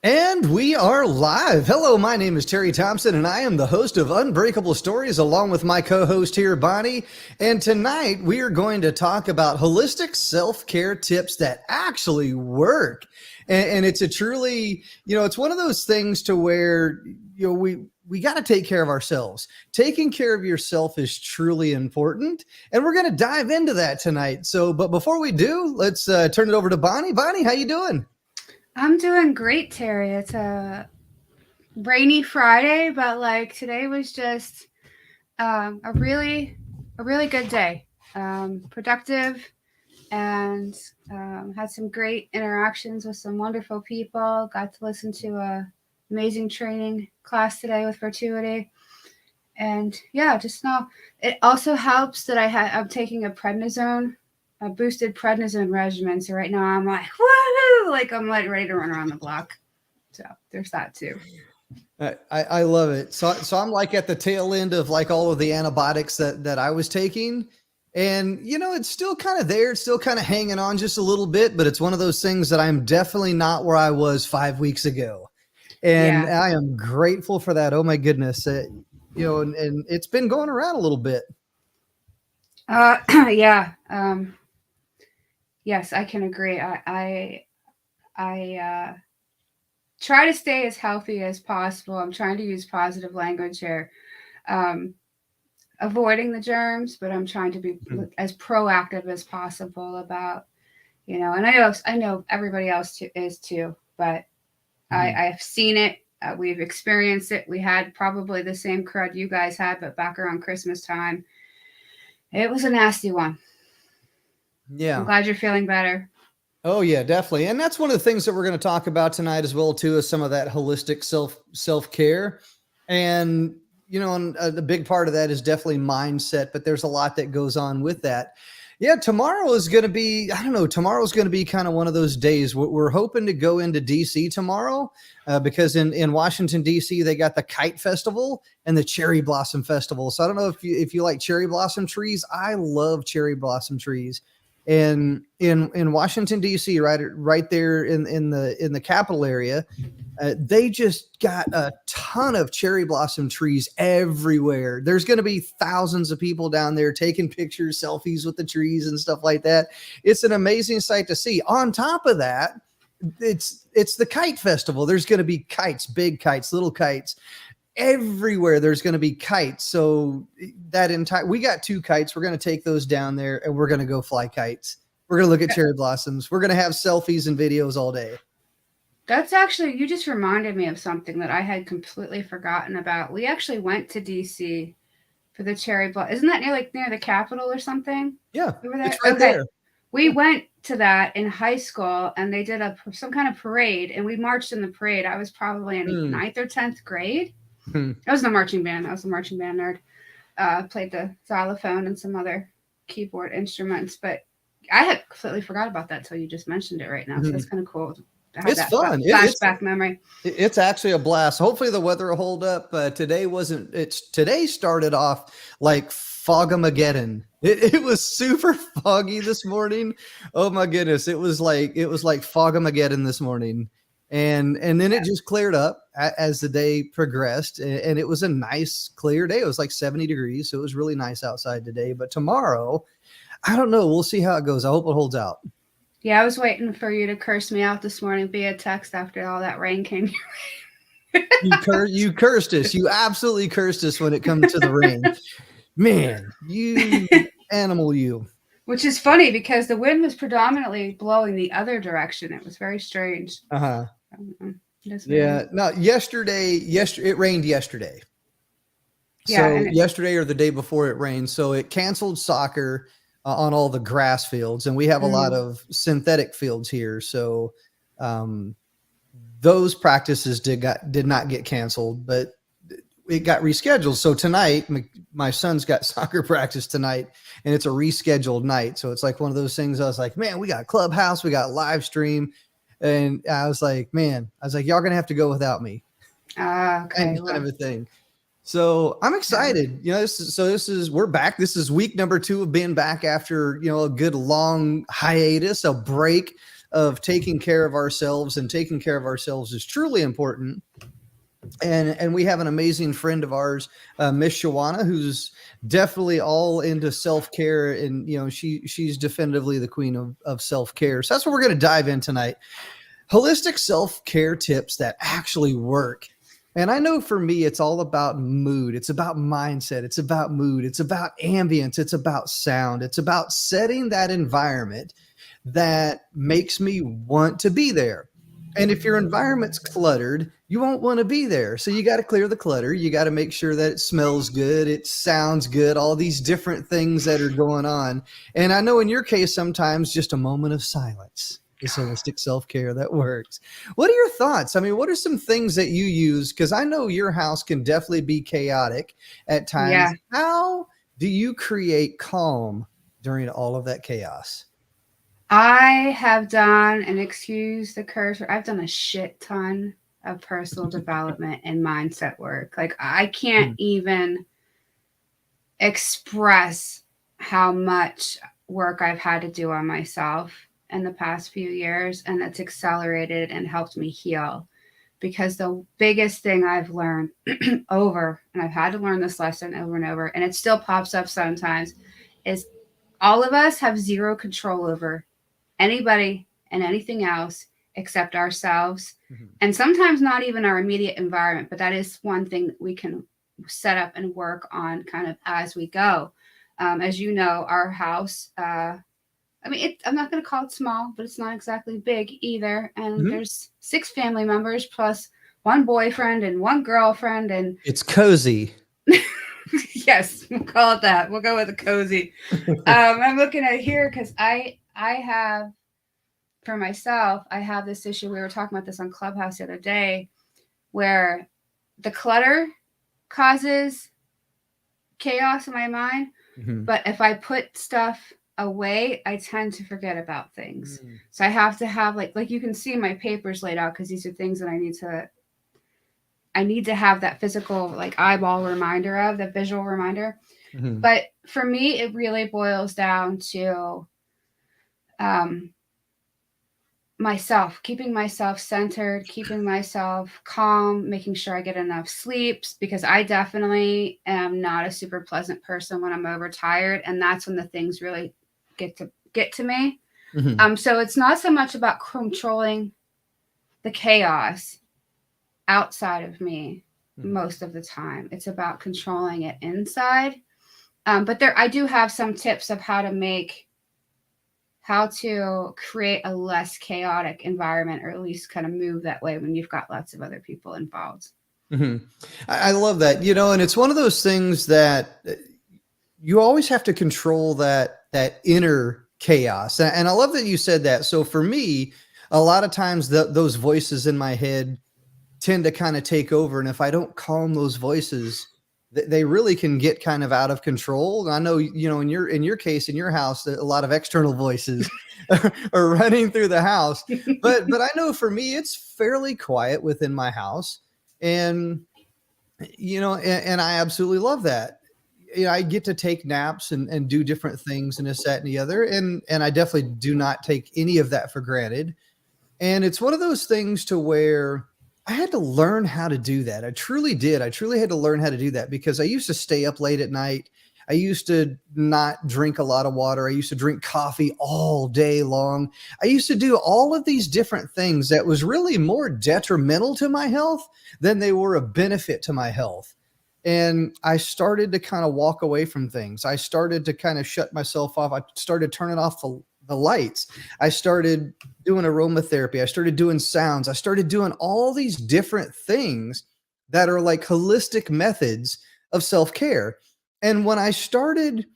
And we are live. Hello, my name is Terry Thompson, and I am the host of Unbreakable Stories, along with my co-host here, Bonnie. And tonight we are going to talk about holistic self-care tips that actually work. And it's a truly, it's one of those things to where, we got to take care of ourselves. Taking care of yourself is truly important. And we're going to dive into that tonight. But before we do, let's turn it over to Bonnie. Bonnie, how you doing? I'm doing great, Terry. It's a rainy Friday, but today was just a really good day. Productive, and had some great interactions with some wonderful people. Got to listen to a amazing training class today with Virtuity, and yeah, just know it also helps that I'm taking a boosted prednisone regimen. So right now I'm like, woohoo! Like I'm like ready to run around the block. So there's that too. I love it. So I'm like at the tail end of like all of the antibiotics that I was taking. And, it's still kind of there. It's still kind of hanging on just a little bit, but it's one of those things that I'm definitely not where I was 5 weeks ago. And Yeah. I am grateful for that. Oh my goodness. And it's been going around a little bit. Yeah. Yes, I can agree. I try to stay as healthy as possible. I'm trying to use positive language here. Um, Avoiding the germs, but I'm trying to be as proactive as possible about, and I know everybody else is too, but I've seen it. We've experienced it. We had probably the same crud you guys had, but back around Christmas time, it was a nasty one. I'm Yeah. glad you're feeling better. Oh yeah, definitely. And that's one of the things that we're going to talk about tonight as well too, is some of that holistic self-care. And and the big part of that is definitely mindset, but there's a lot that goes on with that. Yeah, tomorrow is going to be, I don't know, tomorrow's going to be kind of one of those days. We're hoping to go into DC tomorrow because in Washington, DC, they got the Kite Festival and the Cherry Blossom Festival. So I don't know if you like cherry blossom trees. I love cherry blossom trees. And in Washington, DC, right there in the capital area, they just got a ton of cherry blossom trees everywhere. There's going to be thousands of people down there taking pictures, selfies with the trees and stuff like that. It's an amazing sight to see. On top of that, it's the Kite Festival. There's going to be kites, big kites, little kites. Everywhere there's going to be kites. So we got 2 kites. We're going to take those down there and we're going to go fly kites. We're going to look at cherry blossoms. We're going to have selfies and videos all day. That's actually, you just reminded me of something that I had completely forgotten about. We actually went to DC for the cherry blossom. Isn't that near the Capitol or something? Yeah, Over there? it's right Okay. there. We went to that in high school, and they did some kind of parade, and we marched in the parade. I was probably in ninth or 10th grade. I was in the marching band. I was a marching band nerd. Played the xylophone and some other keyboard instruments, but I had completely forgot about that till you just mentioned it right now. So that's kind of cool. I had It's that fun. flashback memory. It's actually a blast. Hopefully the weather will hold up. Today started off like Fogamageddon. It was super foggy this morning. Oh my goodness. It was like Fogamageddon this morning. And then it just cleared up as the day progressed, and it was a nice clear day. It was like 70 degrees. So it was really nice outside today, but tomorrow, I don't know. We'll see how it goes. I hope it holds out. Yeah, I was waiting for you to curse me out this morning via text after all that rain came. You cursed us. You absolutely cursed us when it comes to the rain. Man, you animal, you. Which is funny because the wind was predominantly blowing the other direction. It was very strange. Uh-huh. Yeah. No, yesterday it rained yesterday. Yeah. So yesterday or the day before it rained. So it canceled soccer on all the grass fields, and we have a lot of synthetic fields here. So those practices did not get canceled, but it got rescheduled. So tonight, my son's got soccer practice tonight, and it's a rescheduled night. So it's like one of those things. I was like, man, we got Clubhouse, we got live stream. And I was like, y'all gonna have to go without me. Okay. Kind of a thing. So I'm excited. We're back. This is week number 2 of being back after, a good long hiatus, a break. of taking care of ourselves, and taking care of ourselves is truly important. And we have an amazing friend of ours, Miss Shawana, who's definitely all into self-care, and she's definitively the queen of self-care. So that's what we're going to dive in tonight. Holistic self-care tips that actually work. And I know for me, it's all about mood. It's about mindset. It's about mood. It's about ambience. It's about sound. It's about setting that environment that makes me want to be there. And if your environment's cluttered, you won't want to be there. So you got to clear the clutter. You got to make sure that it smells good, it sounds good, all these different things that are going on. And I know in your case, sometimes just a moment of silence is holistic self-care that works. What are your thoughts? I mean, what are some things that you use? Because I know your house can definitely be chaotic at times. Yeah. How do you create calm during all of that chaos? I have done, and excuse the curse, I've done a shit ton of personal development and mindset work. Like, I can't even express how much work I've had to do on myself in the past few years, and it's accelerated and helped me heal. Because the biggest thing I've learned over, and I've had to learn this lesson over and over, and it still pops up sometimes, is all of us have zero control over anybody and anything else except ourselves. And sometimes not even our immediate environment, but that is one thing that we can set up and work on kind of as we go. As you know, our house, I'm not going to call it small, but it's not exactly big either. And there's 6 family members plus 1 boyfriend and 1 girlfriend. And it's cozy. Yes, we'll call it that. We'll go with a cozy. I'm looking at here because I have, for myself, I have this issue. We were talking about this on Clubhouse the other day, where the clutter causes chaos in my mind. But if I put stuff away, I tend to forget about things. So I have to have like you can see my papers laid out, because these are things that I need to have that physical, like, eyeball reminder of, the visual reminder. But for me, it really boils down to myself, keeping myself centered, keeping myself calm, making sure I get enough sleeps, because I definitely am not a super pleasant person when I'm overtired. And that's when the things really get to me. So it's not so much about controlling the chaos outside of me most of the time. It's about controlling it inside. But I do have some tips of how to create a less chaotic environment, or at least kind of move that way when you've got lots of other people involved. I love that, and it's one of those things that you always have to control that inner chaos. And I love that you said that. So for me, a lot of times those voices in my head tend to kind of take over. And if I don't calm those voices, they really can get kind of out of control. I know, in your case, in your house, a lot of external voices are running through the house, but I know for me, it's fairly quiet within my house. And, and I absolutely love that. I get to take naps and do different things and this, that, and the other. And I definitely do not take any of that for granted. And it's one of those things to where I had to learn how to do that. I truly did. I truly had to learn how to do that, because I used to stay up late at night. I used to not drink a lot of water. I used to drink coffee all day long. I used to do all of these different things that was really more detrimental to my health than they were a benefit to my health. And I started to kind of walk away from things. I started to kind of shut myself off. I started turning off the lights. I started doing aromatherapy. I started doing sounds. I started doing all these different things that are like holistic methods of self-care. And when I started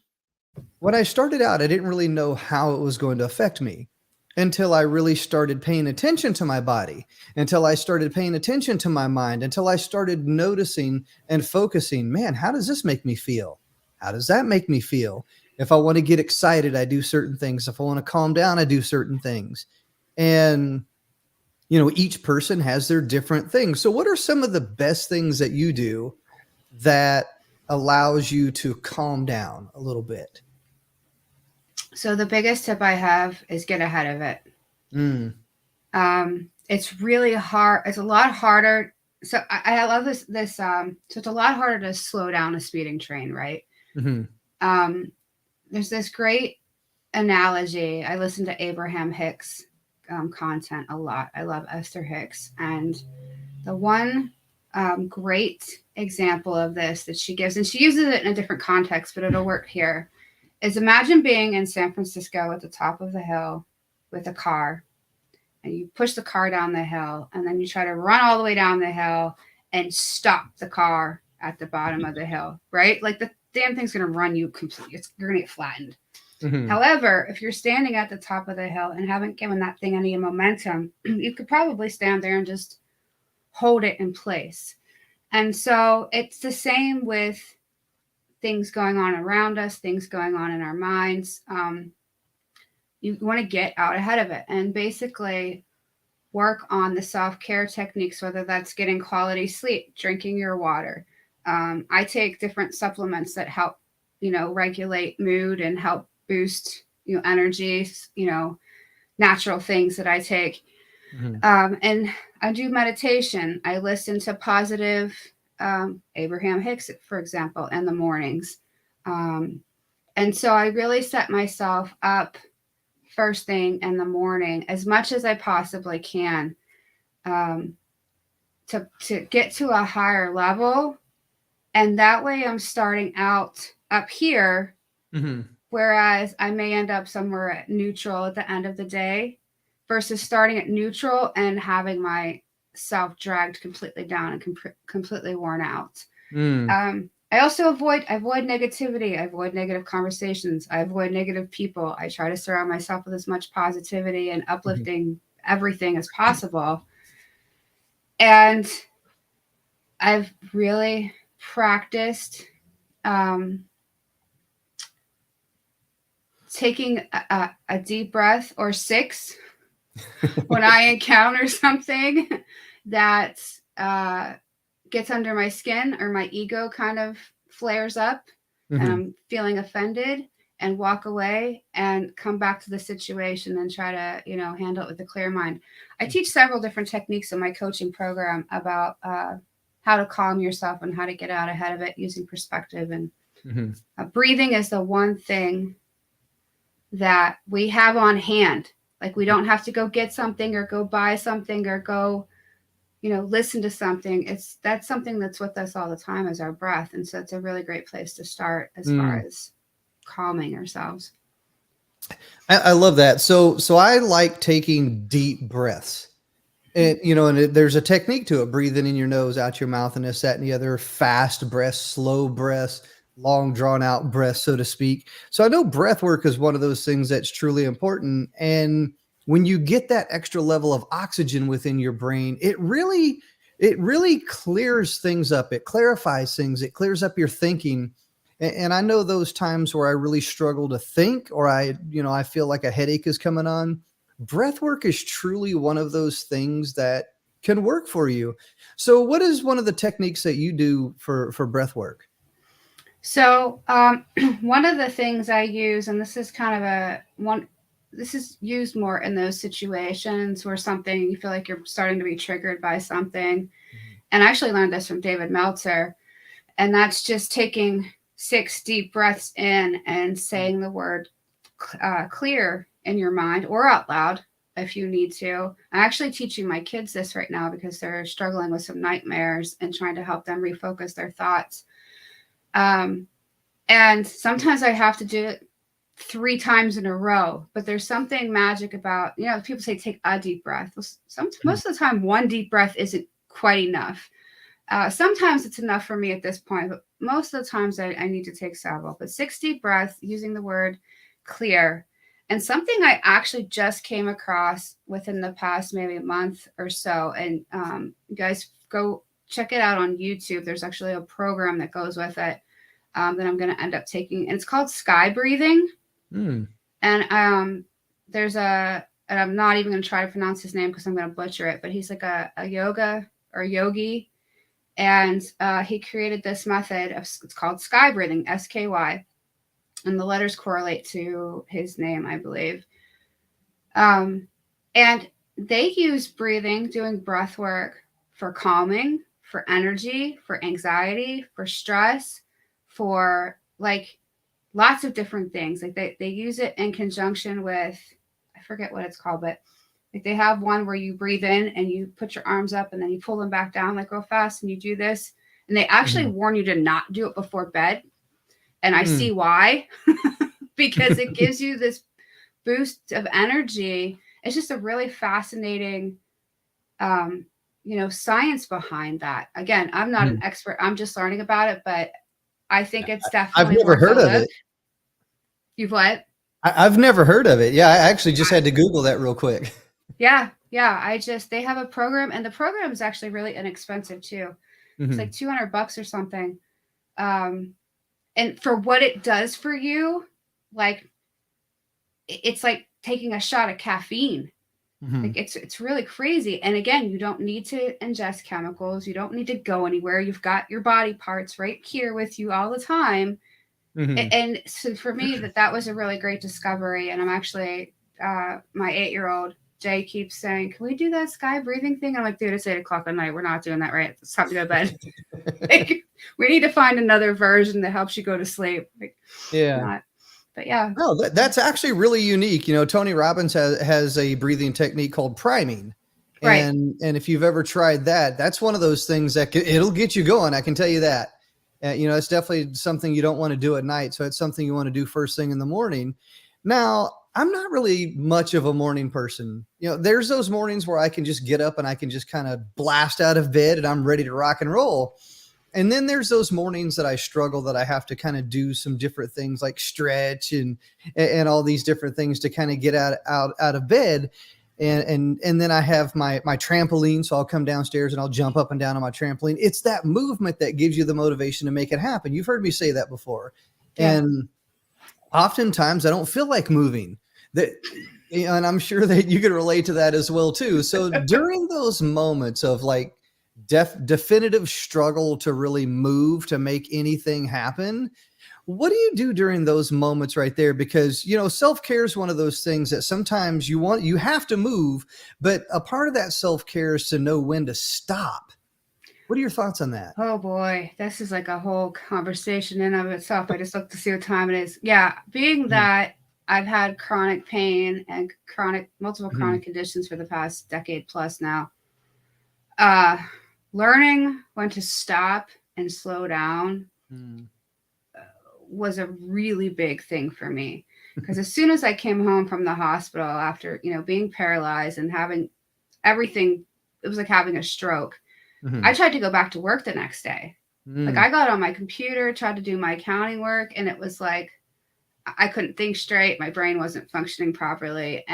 out, I didn't really know how it was going to affect me until I really started paying attention to my body, until I started paying attention to my mind, until I started noticing and focusing, man, how does this make me feel? How does that make me feel? If I want to get excited, I do certain things. If I want to calm down, I do certain things. And, each person has their different things. So what are some of the best things that you do that allows you to calm down a little bit? So the biggest tip I have is get ahead of it. Mm. It's really hard. It's a lot harder. So I love this. So it's a lot harder to slow down a speeding train, right? Hmm. Um, there's this great analogy. I listen to Abraham Hicks content a lot. I love Esther Hicks. And the one great example of this that she gives, and she uses it in a different context, but it'll work here, is imagine being in San Francisco at the top of the hill with a car, and you push the car down the hill, and then you try to run all the way down the hill and stop the car at the bottom of the hill, right? Like the damn thing's going to run you completely. You're going to get flattened. Hmm. However, if you're standing at the top of the hill and haven't given that thing any momentum, you could probably stand there and just hold it in place. And so it's the same with things going on around us, things going on in our minds. You want to get out ahead of it and basically work on the self-care techniques, whether that's getting quality sleep, drinking your water. I take different supplements that help, regulate mood and help boost, energy, natural things that I take. Hmm. And I do meditation. I listen to positive Abraham Hicks, for example, in the mornings. And so I really set myself up first thing in the morning as much as I possibly can um, to get to a higher level. And that way I'm starting out up here, Hmm. whereas I may end up somewhere at neutral at the end of the day versus starting at neutral and having myself dragged completely down and completely worn out. Mm. I also avoid negativity. I avoid negative conversations. I avoid negative people. I try to surround myself with as much positivity and Hmm. uplifting everything as possible. And I've really practiced taking a deep breath or 6 when I encounter something that gets under my skin or my ego kind of flares up and Hmm. I'm feeling offended, and walk away and come back to the situation and try to, handle it with a clear mind. I teach several different techniques in my coaching program about how to calm yourself and how to get out ahead of it using perspective. And Hmm. breathing is the one thing that we have on hand. Like we don't have to go get something or go buy something or go, listen to something. That's something that's with us all the time is our breath. And so it's a really great place to start as far Mm. as calming ourselves. I love that. So I like taking deep breaths. And there's a technique to it: breathing in your nose, out your mouth, and this, that, and the other. Fast breaths, slow breaths, long drawn out breaths, so to speak. So I know breath work is one of those things that's truly important. And when you get that extra level of oxygen within your brain, it really clears things up. It clarifies things. It clears up your thinking. And I know those times where I really struggle to think, or I feel like a headache is coming on. Breath work is truly one of those things that can work for you. So what is one of the techniques that you do for breath work? So one of the things I use, and this is kind of this is used more in those situations where something you feel like you're starting to be triggered by something. And I actually learned this from David Meltzer, and that's just taking 6 deep breaths in and saying the word clear in your mind or out loud if you need to. I'm actually teaching my kids this right now because they're struggling with some nightmares and trying to help them refocus their thoughts. And sometimes I have to do it 3 times in a row, but there's something magic about, people say take a deep breath. Most of the time, one deep breath isn't quite enough. Sometimes it's enough for me at this point, but most of the times I need to take several. But 6 deep breaths using the word clear. And something I actually just came across within the past maybe a month or so. And you guys go check it out on YouTube. There's actually a program that goes with it that I'm going to end up taking. And it's called sky breathing. Mm. And and I'm not even going to try to pronounce his name because I'm going to butcher it, but he's like a yoga or yogi. And he created this method it's called sky breathing, SKY, and the letters correlate to his name, I believe. And they use breathing, doing breath work for calming, for energy, for anxiety, for stress, for like lots of different things. Like they use it in conjunction with, I forget what it's called, but like they have one where you breathe in and you put your arms up and then you pull them back down like real fast and you do this. And they actually Mhm. warn you to not do it before bed. And I Mm. see why, because it gives you this boost of energy. It's just a really fascinating, um, science behind that. Again, I'm not an Mhm. expert. I'm just learning about it, but I think it's I've definitely never worth a heard of look. it. You've what? I've never heard of it. Yeah, I actually just had to Google that real quick. Yeah, yeah. They have a program, and the program is actually really inexpensive too. It's like Mhm. $200 or something. Um, and for what it does for you, like it's like taking a shot of caffeine. Like Mhm. it's really crazy. And again, you don't need to ingest chemicals. You don't need to go anywhere. You've got your body parts right here with you all the time. Mhm. And so for me, that was a really great discovery. And I'm actually my 8-year-old Jay keeps saying, "Can we do that sky breathing thing?" I'm like, "Dude, it's 8 o'clock at night. We're not doing that right. It's time to go to bed. Like, we need to find another version that helps you go to sleep." Like, Yeah. not, but yeah, No, that's actually really unique. You know, Tony Robbins has a breathing technique called priming. right. And if you've ever tried that, that's one of those things that it'll get you going. I can tell you that. You know, it's definitely something you don't want to do at night. So it's something you want to do first thing in the morning. Now, I'm not really much of a morning person. You know, there's those mornings where I can just get up and I can just kind of blast out of bed and I'm ready to rock and roll. And then there's those mornings that I struggle, that I have to kind of do some different things like stretch and all these different things to kind of get out of bed. And then I have my trampoline, so I'll come downstairs and I'll jump up and down on my trampoline. It's that movement that gives you the motivation to make it happen. You've heard me say that before. Yeah. And oftentimes I don't feel like moving. That, you know, and I'm sure that you can relate to that as well too. So during those moments of like definitive struggle to really move to make anything happen, what do you do during those moments right there? Because, you know, self-care is one of those things that sometimes you have to move, but a part of that self-care is to know when to stop. What are your thoughts on that? Oh boy, this is like a whole conversation in of itself. I just looked to see what time it is. Yeah, being Mhm. that I've had chronic pain and multiple Mhm. chronic conditions for the past decade plus now, uh, learning when to stop and slow down Mhm. was a really big thing for me. Because as soon as I came home from the hospital after, being paralyzed and having everything, it was like having a stroke. I Mhm. tried to go back to work the next day. Like Mm. I got on my computer, tried to do my accounting work, and it was like I couldn't think straight. My brain wasn't functioning properly.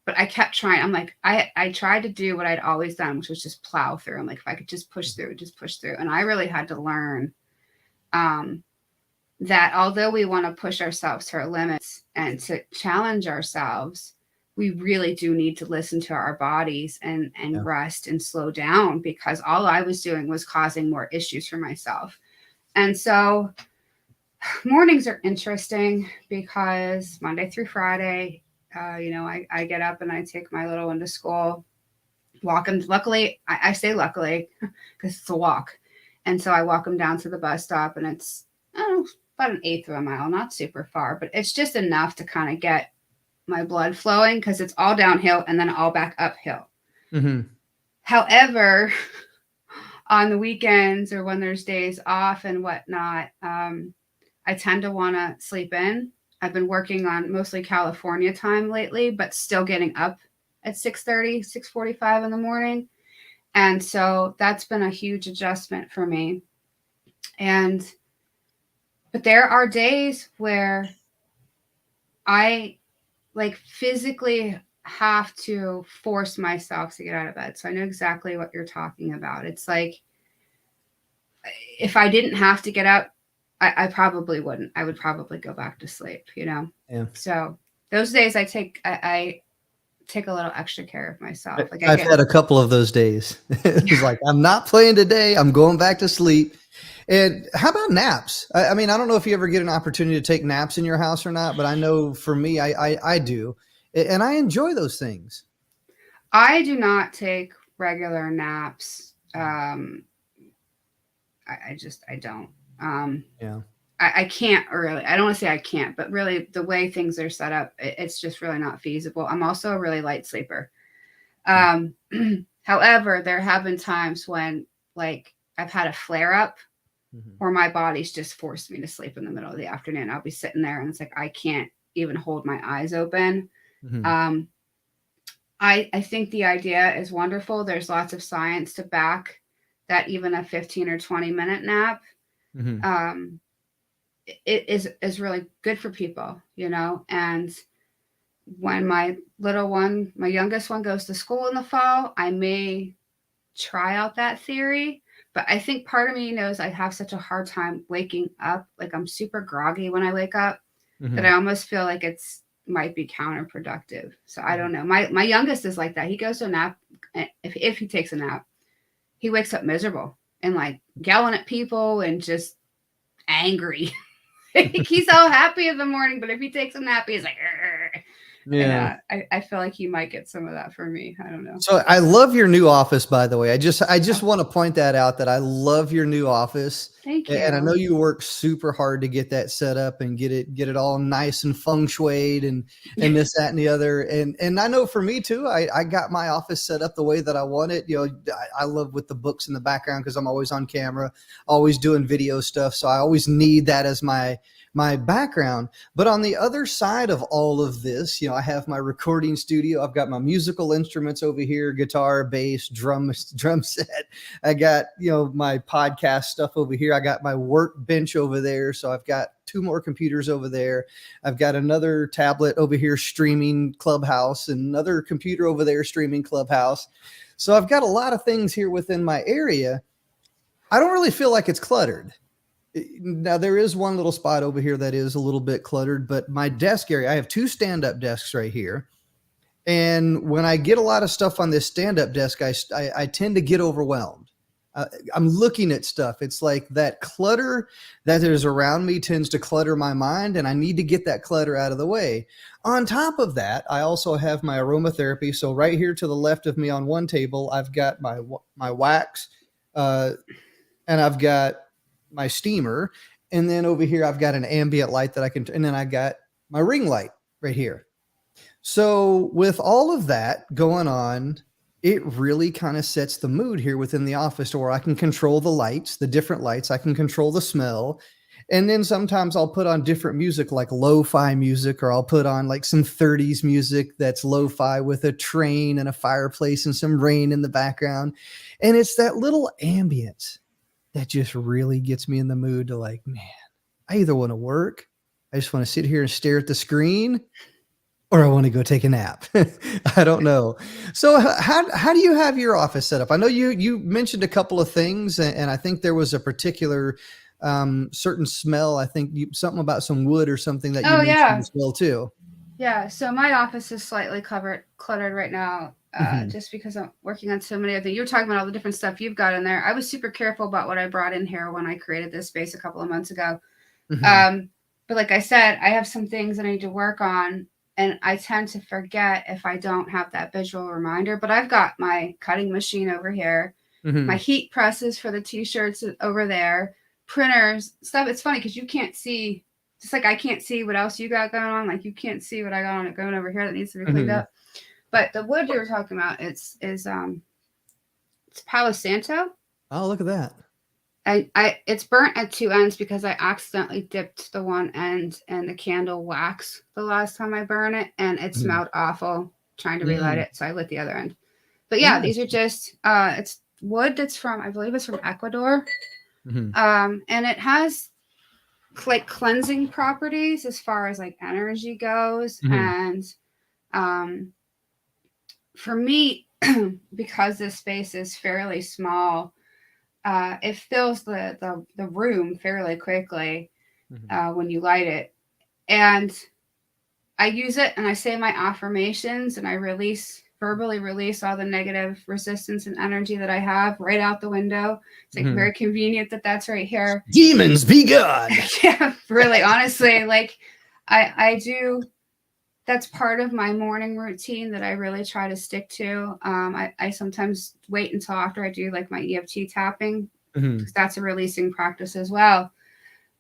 But I kept trying. I'm like, I tried to do what I'd always done, which was just plow through. I'm like, if I could just push through, just push through. And I really had to learn um, that although we want to push ourselves to our limits and to challenge ourselves, we really do need to listen to our bodies and Yeah. rest and slow down, because all I was doing was causing more issues for myself. And so mornings are interesting because Monday through Friday, I get up and I take my little one to school, walk him. Luckily, I say luckily because it's a walk. And so I walk him down to the bus stop, and it's, I don't know, about an eighth of a mile, not super far, but it's just enough to kind of get my blood flowing because it's all downhill and then all back uphill. Mhm. However, on the weekends or when there's days off and whatnot, I tend to want to sleep in. I've been working on mostly California time lately, but still getting up at 6:30, 6:45 in the morning. And so that's been a huge adjustment for me. And but there are days where I like physically have to force myself to get out of bed. So I know exactly what you're talking about. It's like if I didn't have to get up, I probably wouldn't. I would probably go back to sleep. Yeah. So those days I take a little extra care of myself. Like I I've get had a couple of those days. It's like, I'm not playing today. I'm going back to sleep. And how about naps? I mean, I don't know if you ever get an opportunity to take naps in your house or not, but I know for me, I do, and I enjoy those things. I do not take regular naps. I don't. Yeah. I can't really. I don't want to say I can't, but really, the way things are set up, it's just really not feasible. I'm also a really light sleeper. Um, however, there have been times when, like, I've had a flare up or my body's just forced me to sleep in the middle of the afternoon. I'll be sitting there and it's like I can't even hold my eyes open. Um, I think the idea is wonderful. There's lots of science to back that even a 15 or 20-minute nap it is really good for people, you know. And when my youngest one goes to school in the fall, I may try out that theory. But I think part of me knows I have such a hard time waking up. Like I'm super groggy when I wake up that I almost feel like it's might be counterproductive. So I don't know. My youngest is like that. He goes to a nap. If he takes a nap, he wakes up miserable and like yelling at people and just angry. He's so happy in the morning, but if he takes a nap, he's like, "Arr." Yeah. And I feel like he might get some of that from me. I don't know. So I love your new office, by the way. I just want to point that out that I love your new office. Thank you. And I know you work super hard to get that set up and get it all nice and feng shuied and this, that, and the other. And I know for me too, I got my office set up the way that I want it. You know, I love with the books in the background because I'm always on camera, always doing video stuff. So I always need that as my background. But on the other side of all of this, you know, I have my recording studio. I've got my musical instruments over here, guitar, bass, drum set. I got, you know, my podcast stuff over here. I got my workbench over there. So I've got 2 more computers over there. I've got another tablet over here streaming Clubhouse and another computer over there streaming Clubhouse. So I've got a lot of things here within my area. I don't really feel like it's cluttered. Now there is one little spot over here that is a little bit cluttered, but my desk area, I have 2 stand-up desks right here. And when I get a lot of stuff on this stand-up desk, I tend to get overwhelmed. I'm looking at stuff. It's like that clutter that is around me tends to clutter my mind, and I need to get that clutter out of the way. On top of that, I also have my aromatherapy. So right here to the left of me on one table, I've got my wax, and I've got my steamer. And then over here, I've got an ambient light that I can, and then I got my ring light right here. So with all of that going on, it really kind of sets the mood here within the office to where I can control the lights, the different lights. I can control the smell. And then sometimes I'll put on different music like lo-fi music, or I'll put on like some 30s music that's lo-fi with a train and a fireplace and some rain in the background. And it's that little ambience that just really gets me in the mood to like, man, I either want to work, I just want to sit here and stare at the screen, or I want to go take a nap. I don't know. So how do you have your office set up? I know you mentioned a couple of things, and I think there was a particular certain smell. I think something about some wood or something that you mentioned as well too. Yeah. So my office is slightly cluttered right now, just because I'm working on so many other things. You were talking about all the different stuff you've got in there. I was super careful about what I brought in here when I created this space a couple of months ago. But like I said, I have some things I need to work on. And I tend to forget if I don't have that visual reminder. But I've got my cutting machine over here, my heat presses for the t-shirts over there, printers, stuff. It's funny because you can't see, just like I can't see what else you got going on. Like you can't see what I got on it going over here that needs to be cleaned up. But the wood you were talking about, it's Palo Santo. Oh, look at that. It's burnt at 2 ends because I accidentally dipped the one end in the candle wax the last time I burned it, and it smelled awful trying to relight it, so I lit the other end. But yeah, these are just it's wood that's from, I believe it's from Ecuador, and it has like cleansing properties as far as like energy goes, and for me, because this space is fairly small. It fills the room fairly quickly when you light it. And I use it and I say my affirmations and I verbally release all the negative resistance and energy that I have right out the window. It's like very convenient that that's right here. Demons be gone. Yeah, really, honestly, like I do that's part of my morning routine that I really try to stick to. I sometimes wait until after I do like my EFT tapping, because that's a releasing practice as well.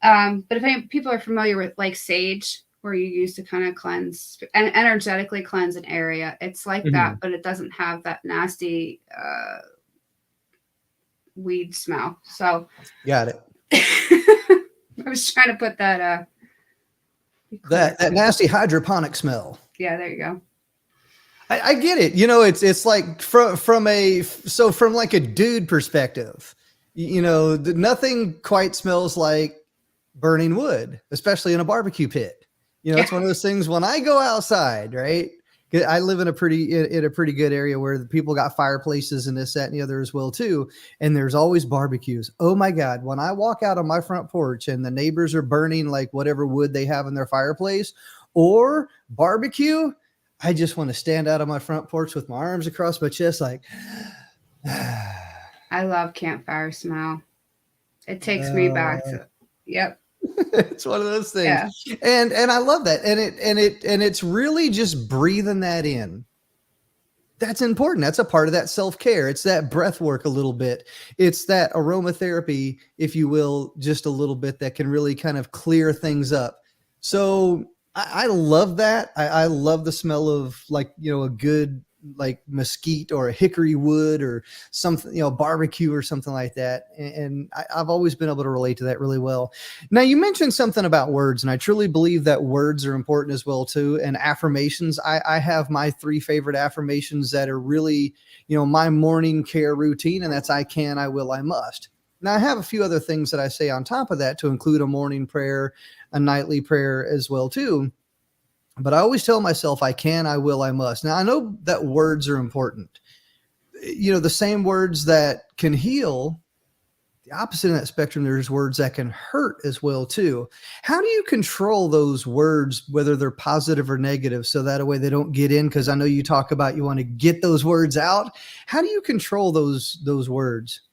But if people are familiar with like sage, where you use to kind of cleanse and energetically cleanse an area, it's like that, but it doesn't have that nasty weed smell. So Got it. I was trying to put that that nasty hydroponic smell. Yeah, there you go. I get it. You know, it's like from like a dude perspective, you know, nothing quite smells like burning wood, especially in a barbecue pit. You know, it's one of those things when I go outside, right? I live in a pretty good area where the people got fireplaces and this, that, and the other as well too. And there's always barbecues. Oh my God. When I walk out on my front porch and the neighbors are burning like whatever wood they have in their fireplace or barbecue, I just want to stand out on my front porch with my arms across my chest. Like, I love campfire smell. It takes me back to, yep. It's one of those things. Yeah. And I love that. And it's really just breathing that in. That's important. That's a part of that self-care. It's that breath work a little bit. It's that aromatherapy, if you will, just a little bit that can really kind of clear things up. So I love that. I love the smell of like, you know, a good like mesquite or a hickory wood or something, you know, barbecue or something like that. And I've always been able to relate to that really well. Now you mentioned something about words, and I truly believe that words are important as well too. And affirmations, I have my 3 favorite affirmations that are really, you know, my morning care routine, and that's I can, I will, I must. Now I have a few other things that I say on top of that to include a morning prayer, a nightly prayer as well too. But I always tell myself, I can, I will, I must. Now, I know that words are important. You know, the same words that can heal, the opposite of that spectrum, there's words that can hurt as well, too. How do you control those words, whether they're positive or negative, so that way they don't get in? Because I know you talk about you want to get those words out. How do you control those words?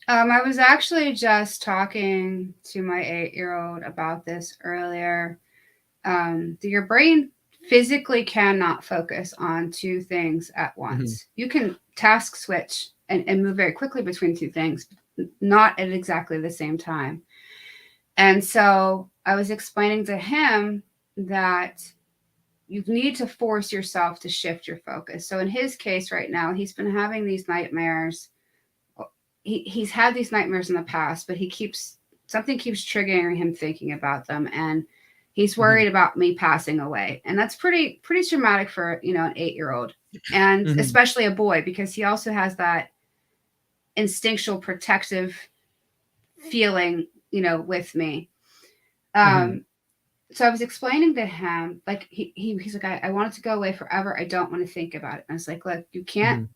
I was actually just talking to my 8-year-old about this earlier. Your brain physically cannot focus on 2 things at once. You can task switch and move very quickly between 2 things, but not at exactly the same time. And so I was explaining to him that you need to force yourself to shift your focus. So in his case right now, he's been having these nightmares. He's had these nightmares in the past, but something keeps triggering him thinking about them. And he's worried about me passing away. And that's pretty traumatic for, you know, an 8-year-old, and especially a boy, because he also has that instinctual protective feeling, you know, with me. So I was explaining to him, like, he's like, I want it to go away forever. I don't want to think about it. And I was like, look, you can't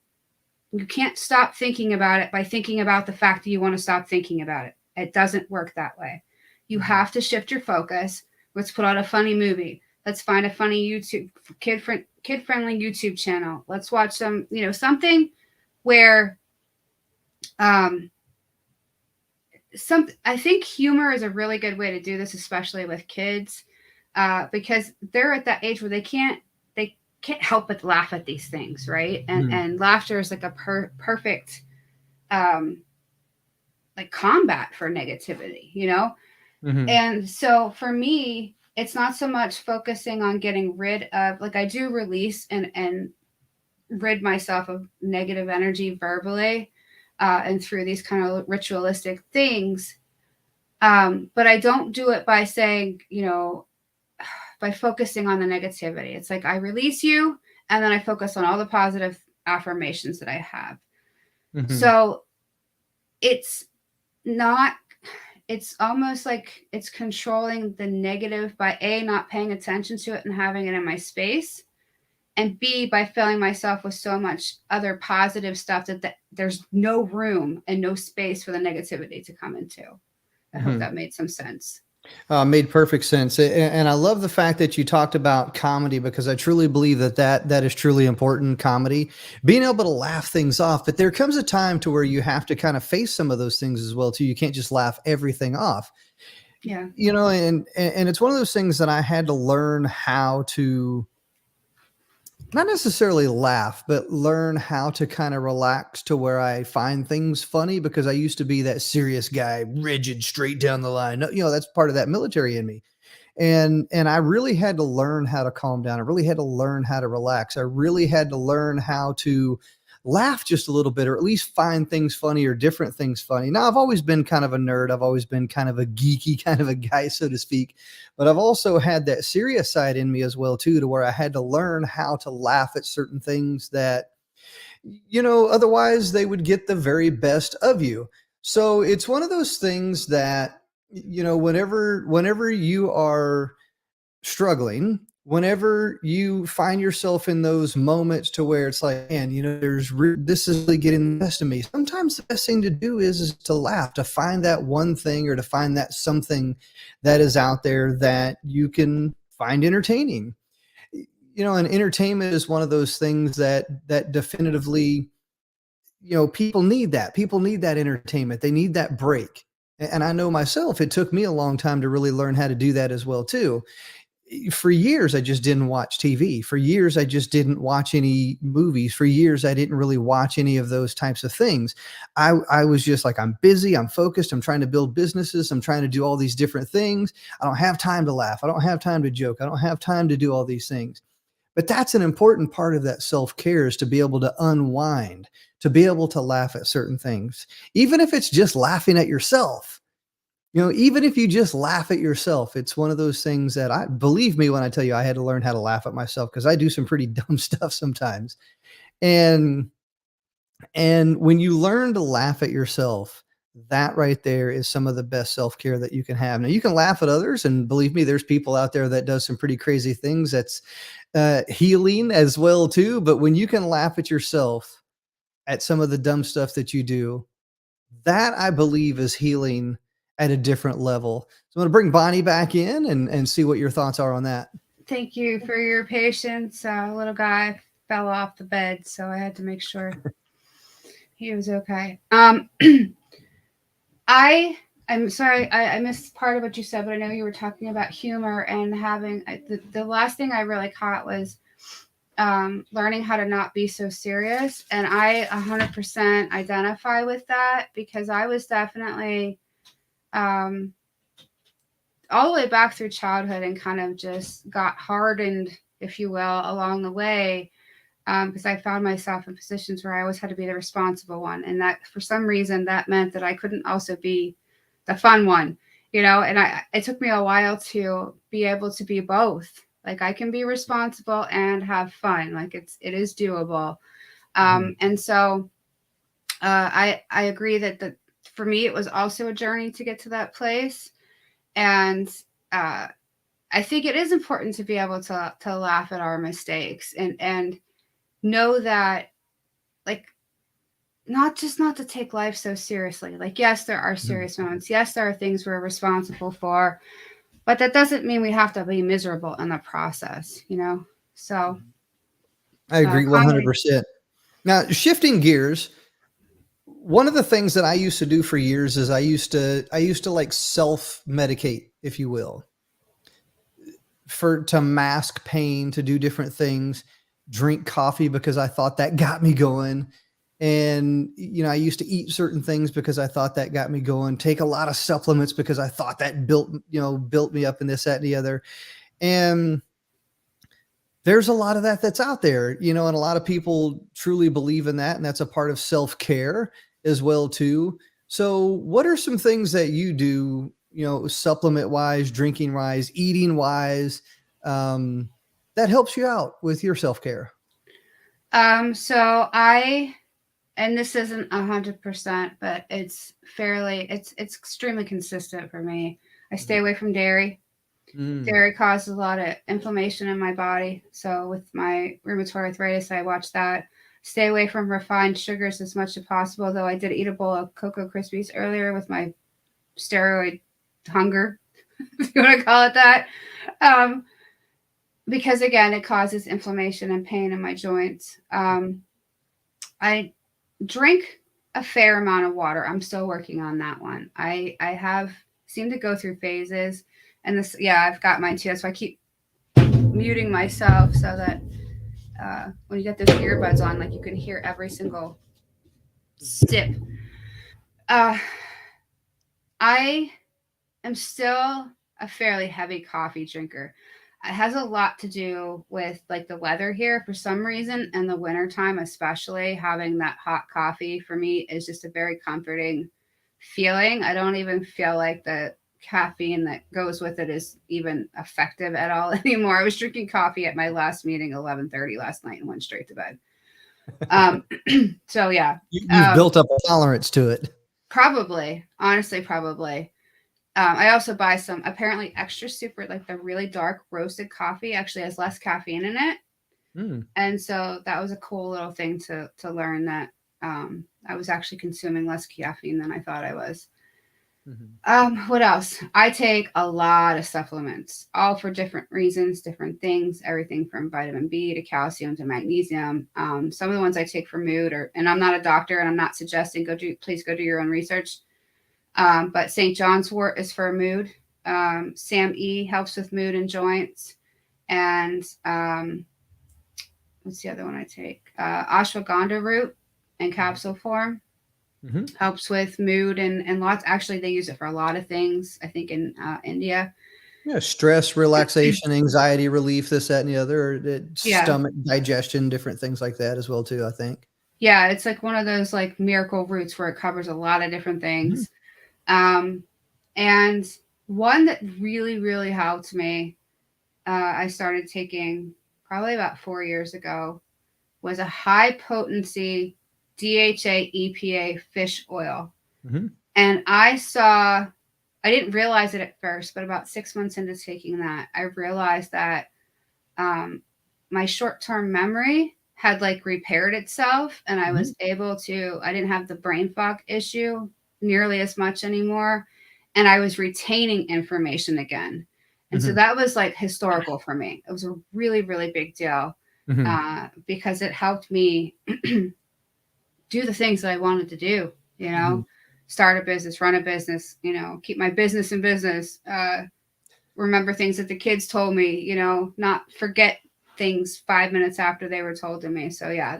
stop thinking about it by thinking about the fact that you want to stop thinking about it. It doesn't work that way. You have to shift your focus. Let's put on a funny movie. Let's find a funny YouTube, kid-friendly YouTube channel. Let's watch some, you know, something where, I think humor is a really good way to do this, especially with kids, because they're at that age where they can't help but laugh at these things, right? And laughter is like a perfect, like combat for negativity, you know? And so for me, it's not so much focusing on getting rid of, like, I do release and rid myself of negative energy verbally and through these kind of ritualistic things. But I don't do it by saying, you know, by focusing on the negativity. It's like I release you and then I focus on all the positive affirmations that I have. So it's almost like it's controlling the negative by A, not paying attention to it and having it in my space, and B, by filling myself with so much other positive stuff that there's no room and no space for the negativity to come into. I hope that made some sense. Made perfect sense. And I love the fact that you talked about comedy, because I truly believe that is truly important, comedy, being able to laugh things off. But there comes a time to where you have to kind of face some of those things as well, too. You can't just laugh everything off. Yeah. You know, and it's one of those things that I had to learn how to not necessarily laugh, but learn how to kind of relax to where I find things funny, because I used to be that serious guy, rigid, straight down the line. No, that's part of that military in me. And I really had to learn how to calm down. I really had to learn how to relax. I really had to learn how to laugh just a little bit, or at least find things funny or different things funny. Now, I've always been kind of a nerd. I've always been kind of a geeky kind of a guy, so to speak. But I've also had that serious side in me as well too, to where I had to learn how to laugh at certain things that, otherwise they would get the very best of you. So it's one of those things that, whenever you are struggling, whenever you find yourself in those moments to where it's like, man, this is really getting the best of me. Sometimes the best thing to do is to laugh, to find that one thing, or to find that something that is out there that you can find entertaining. And entertainment is one of those things that definitively, people need that. People need that entertainment. They need that break. And I know myself, it took me a long time to really learn how to do that as well too. For years, I just didn't watch TV. For years, I just didn't watch any movies. For years, I didn't really watch any of those types of things. I was just like, I'm busy, I'm focused, I'm trying to build businesses, I'm trying to do all these different things. I don't have time to laugh. I don't have time to joke. I don't have time to do all these things. But that's an important part of that self-care, is to be able to unwind, to be able to laugh at certain things, even if it's just laughing at yourself. Even if you just laugh at yourself, it's one of those things that, believe me when I tell you, I had to learn how to laugh at myself, because I do some pretty dumb stuff sometimes. And when you learn to laugh at yourself, that right there is some of the best self-care that you can have. Now, you can laugh at others, and believe me, there's people out there that does some pretty crazy things. That's healing as well too. But when you can laugh at yourself at some of the dumb stuff that you do, that I believe is healing at a different level. So I'm going to bring Bonnie back in and see what your thoughts are on that. Thank you for your patience. Little guy fell off the bed, so I had to make sure he was okay. I'm sorry, I missed part of what you said, but I know you were talking about humor and having the last thing I really caught was learning how to not be so serious. And I 100% identify with that, because I was definitely all the way back through childhood and kind of just got hardened, if you will, along the way, because I found myself in positions where I always had to be the responsible one. And that, for some reason, that meant that I couldn't also be the fun one, and it took me a while to be able to be both. Like, I can be responsible and have fun. Like, it is doable. And so I agree that for me, it was also a journey to get to that place. And I think it is important to be able to laugh at our mistakes and know that, like, not to take life so seriously. Like, yes, there are serious moments. Yes, there are things we're responsible for, but that doesn't mean we have to be miserable in the process, So I agree 100%. Now, shifting gears, one of the things that I used to do for years is I used to like self-medicate, if you will, to mask pain, to do different things, drink coffee because I thought that got me going. And, I used to eat certain things because I thought that got me going, take a lot of supplements because I thought that built me up in this, that, and the other. And there's a lot of that's out there, and a lot of people truly believe in that. And that's a part of self-care as well too. So what are some things that you do, supplement wise, drinking wise, eating wise, that helps you out with your self-care? So and this isn't 100%, but it's extremely consistent for me. I stay away from dairy. Dairy causes a lot of inflammation in my body. So with my rheumatoid arthritis, I watch that. Stay away from refined sugars as much as possible, though I did eat a bowl of Cocoa Krispies earlier with my steroid hunger, if you want to call it that. Because, again, it causes inflammation and pain in my joints. I drink a fair amount of water. I'm still working on that one. I have seemed to go through phases. And I've got mine too. So I keep muting myself so that when you get those earbuds on, like you can hear every single sip. Uh, I am still a fairly heavy coffee drinker. It has a lot to do with like the weather here for some reason, and the wintertime, especially having that hot coffee for me is just a very comforting feeling. I don't even feel like the caffeine that goes with it is even effective at all anymore. I was drinking coffee at my last meeting 11:30 last night and went straight to bed. Um, so yeah, You've built up a tolerance to it. probably, honestly, probably. I also buy some apparently extra super, like the really dark roasted coffee actually has less caffeine in it. Mm. And so that was a cool little thing to learn that I was actually consuming less caffeine than I thought I was. What else? I take a lot of supplements, all for different reasons, different things, everything from vitamin B to calcium to magnesium. Some of the ones I take for mood and I'm not a doctor and I'm not suggesting please go do your own research. But St. John's wort is for mood. Sam E helps with mood and joints. And what's the other one I take? Ashwagandha root in capsule form helps with mood and lots. Actually, they use it for a lot of things. I think in India. Yeah, stress, relaxation, anxiety relief, this, that, and the other, stomach digestion, different things like that as well too, I think. Yeah, it's like one of those like miracle roots where it covers a lot of different things. And one that really, really helped me, I started taking probably about 4 years ago, was a high potency DHA EPA fish oil. And I didn't realize it at first, but about 6 months into taking that, I realized that my short-term memory had like repaired itself and I was able to, I didn't have the brain fog issue nearly as much anymore. And I was retaining information again. And so that was like historical for me. It was a really, really big deal because it helped me do the things that I wanted to do, you know, start a business, run a business, you know, keep my business in business, remember things that the kids told me, you know, not forget things 5 minutes after they were told to me. So yeah,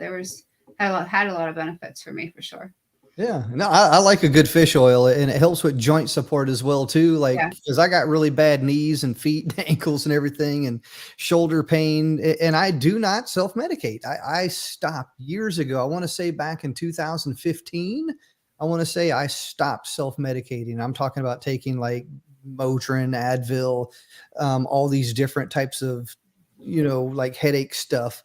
had a lot of benefits for me for sure. Yeah, no, I like a good fish oil, and it helps with joint support as well too. Like, because I got really bad knees and feet and ankles and everything, and shoulder pain, and I do not self-medicate. I stopped years ago. I want to say back in 2015. I want to say I stopped self-medicating. I'm talking about taking like Motrin, Advil, all these different types of, you know, like headache stuff,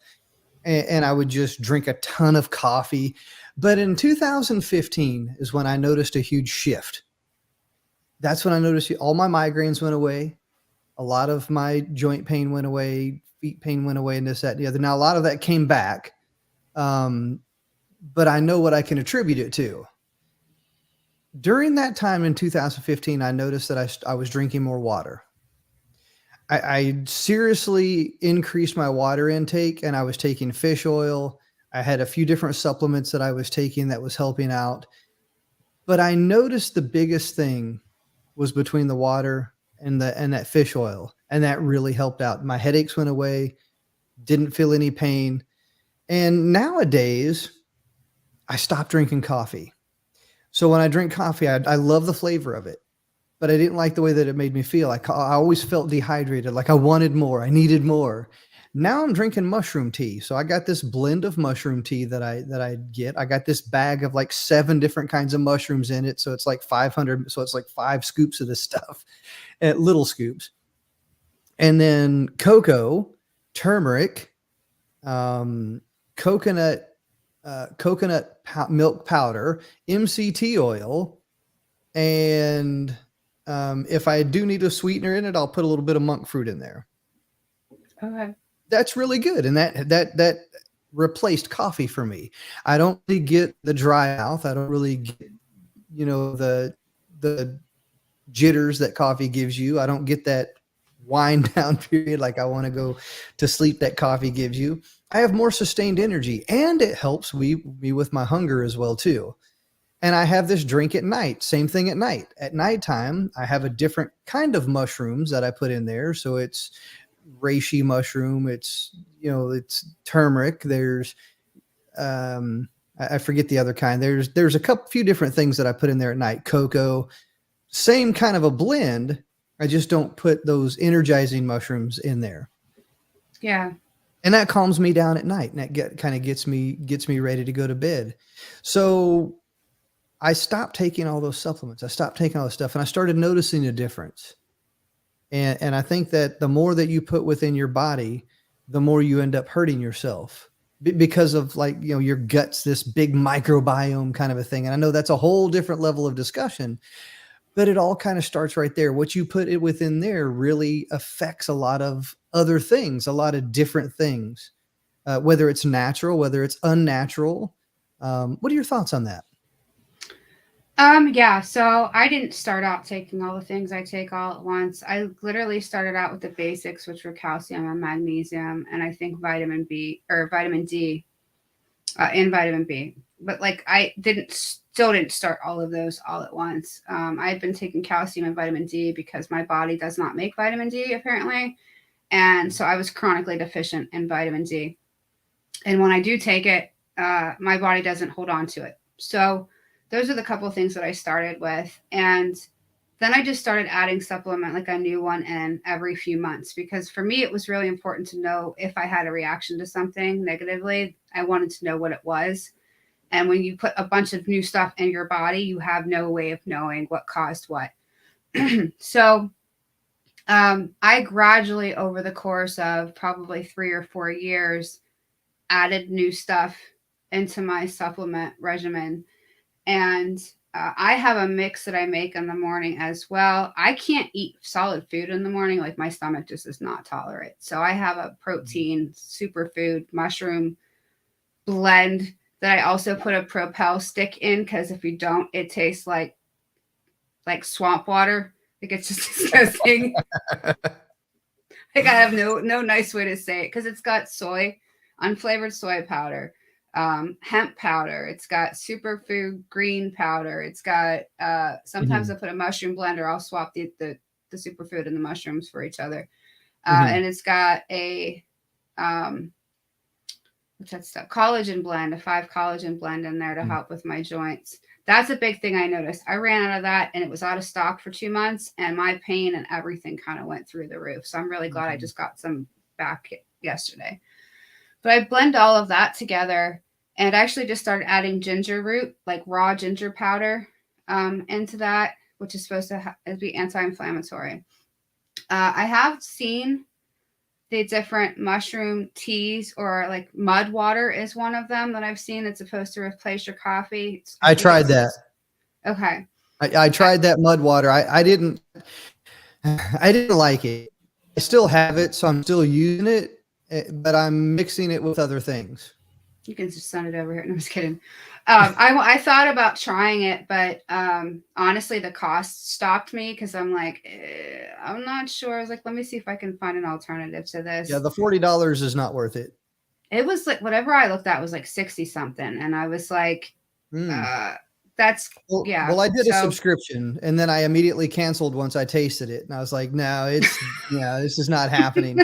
and I would just drink a ton of coffee. But in 2015 is when I noticed a huge shift. That's when I noticed all my migraines went away. A lot of my joint pain went away, feet pain went away, and this, that, and the other. Now, a lot of that came back, but I know what I can attribute it to. During that time in 2015, I noticed that I was drinking more water. I seriously increased my water intake, and I was taking fish oil. I had a few different supplements that I was taking that was helping out. But I noticed the biggest thing was between the water and that fish oil. And that really helped out. My headaches went away, didn't feel any pain. And nowadays, I stopped drinking coffee. So when I drink coffee, I love the flavor of it, but I didn't like the way that it made me feel. I always felt dehydrated, like I wanted more, I needed more. Now I'm drinking mushroom tea. So I got this blend of mushroom tea that I get. I got this bag of like 7 different kinds of mushrooms in it. So it's like 500. So it's like 5 scoops of this stuff, little scoops. And then cocoa, turmeric, coconut milk powder, MCT oil. And if I do need a sweetener in it, I'll put a little bit of monk fruit in there. Okay. That's really good. And that replaced coffee for me. I don't really get the dry mouth. I don't really get, you know, the jitters that coffee gives you. I don't get that wind down period like I want to go to sleep that coffee gives you. I have more sustained energy, and it helps me with my hunger as well too. And I have this drink at night. Same thing at night. At nighttime, I have a different kind of mushrooms that I put in there. So it's reishi mushroom. It's, it's turmeric. There's, I forget the other kind. There's a few different things that I put in there at night. Cocoa, same kind of a blend. I just don't put those energizing mushrooms in there. Yeah. And that calms me down at night, and that kind of gets me ready to go to bed. So I stopped taking all those supplements. I stopped taking all this stuff, and I started noticing a difference. And I think that the more that you put within your body, the more you end up hurting yourself because of, like, your gut's this big microbiome kind of a thing. And I know that's a whole different level of discussion, but it all kind of starts right there. What you put it within there really affects a lot of other things, a lot of different things, whether it's natural, whether it's unnatural. What are your thoughts on that? Yeah, so I didn't start out taking all the things I take all at once. I literally started out with the basics, which were calcium and magnesium, and I think vitamin B or vitamin D, and vitamin B. But like I still didn't start all of those all at once. I had been taking calcium and vitamin D because my body does not make vitamin D apparently, and so I was chronically deficient in vitamin D. And when I do take it, my body doesn't hold on to it. So those are the couple of things that I started with. And then I just started adding supplement, like a new one in every few months, because for me, it was really important to know if I had a reaction to something negatively. I wanted to know what it was. And when you put a bunch of new stuff in your body, you have no way of knowing what caused what. So I gradually, over the course of probably 3 or 4 years, added new stuff into my supplement regimen. And I have a mix that I make in the morning as well. I can't eat solid food in the morning. Like, my stomach just does not tolerate. So I have a protein superfood mushroom blend that I also put a Propel stick in, because if you don't, it tastes like swamp water. Like, it's just disgusting. Like, I have no nice way to say it, because it's got unflavored soy powder, hemp powder. It's got superfood green powder. It's got sometimes I put a mushroom blender. I'll swap the superfood and the mushrooms for each other. And it's got a what's that stuff? Collagen blend, a 5 collagen blend in there to help with my joints. That's a big thing I noticed. I ran out of that, and it was out of stock for 2 months, and my pain and everything kind of went through the roof. So I'm really glad I just got some back yesterday. But I blend all of that together, and actually just started adding ginger root, like raw ginger powder, into that, which is supposed to be anti-inflammatory. I have seen the different mushroom teas, or like mud water is one of them that I've seen that's supposed to replace your coffee. I tried that. Okay. I tried that mud water. I didn't like it. I still have it, so I'm still using it, but I'm mixing it with other things. You can just send it over here. No, I'm just kidding. I thought about trying it, but honestly, the cost stopped me, because I'm like, I'm not sure. I was like, let me see if I can find an alternative to this. Yeah, the $40 is not worth it. It was like, whatever I looked at was like 60 something, and I was like, that's yeah. Well, I did a subscription, and then I immediately canceled once I tasted it, and I was like, no, this is not happening.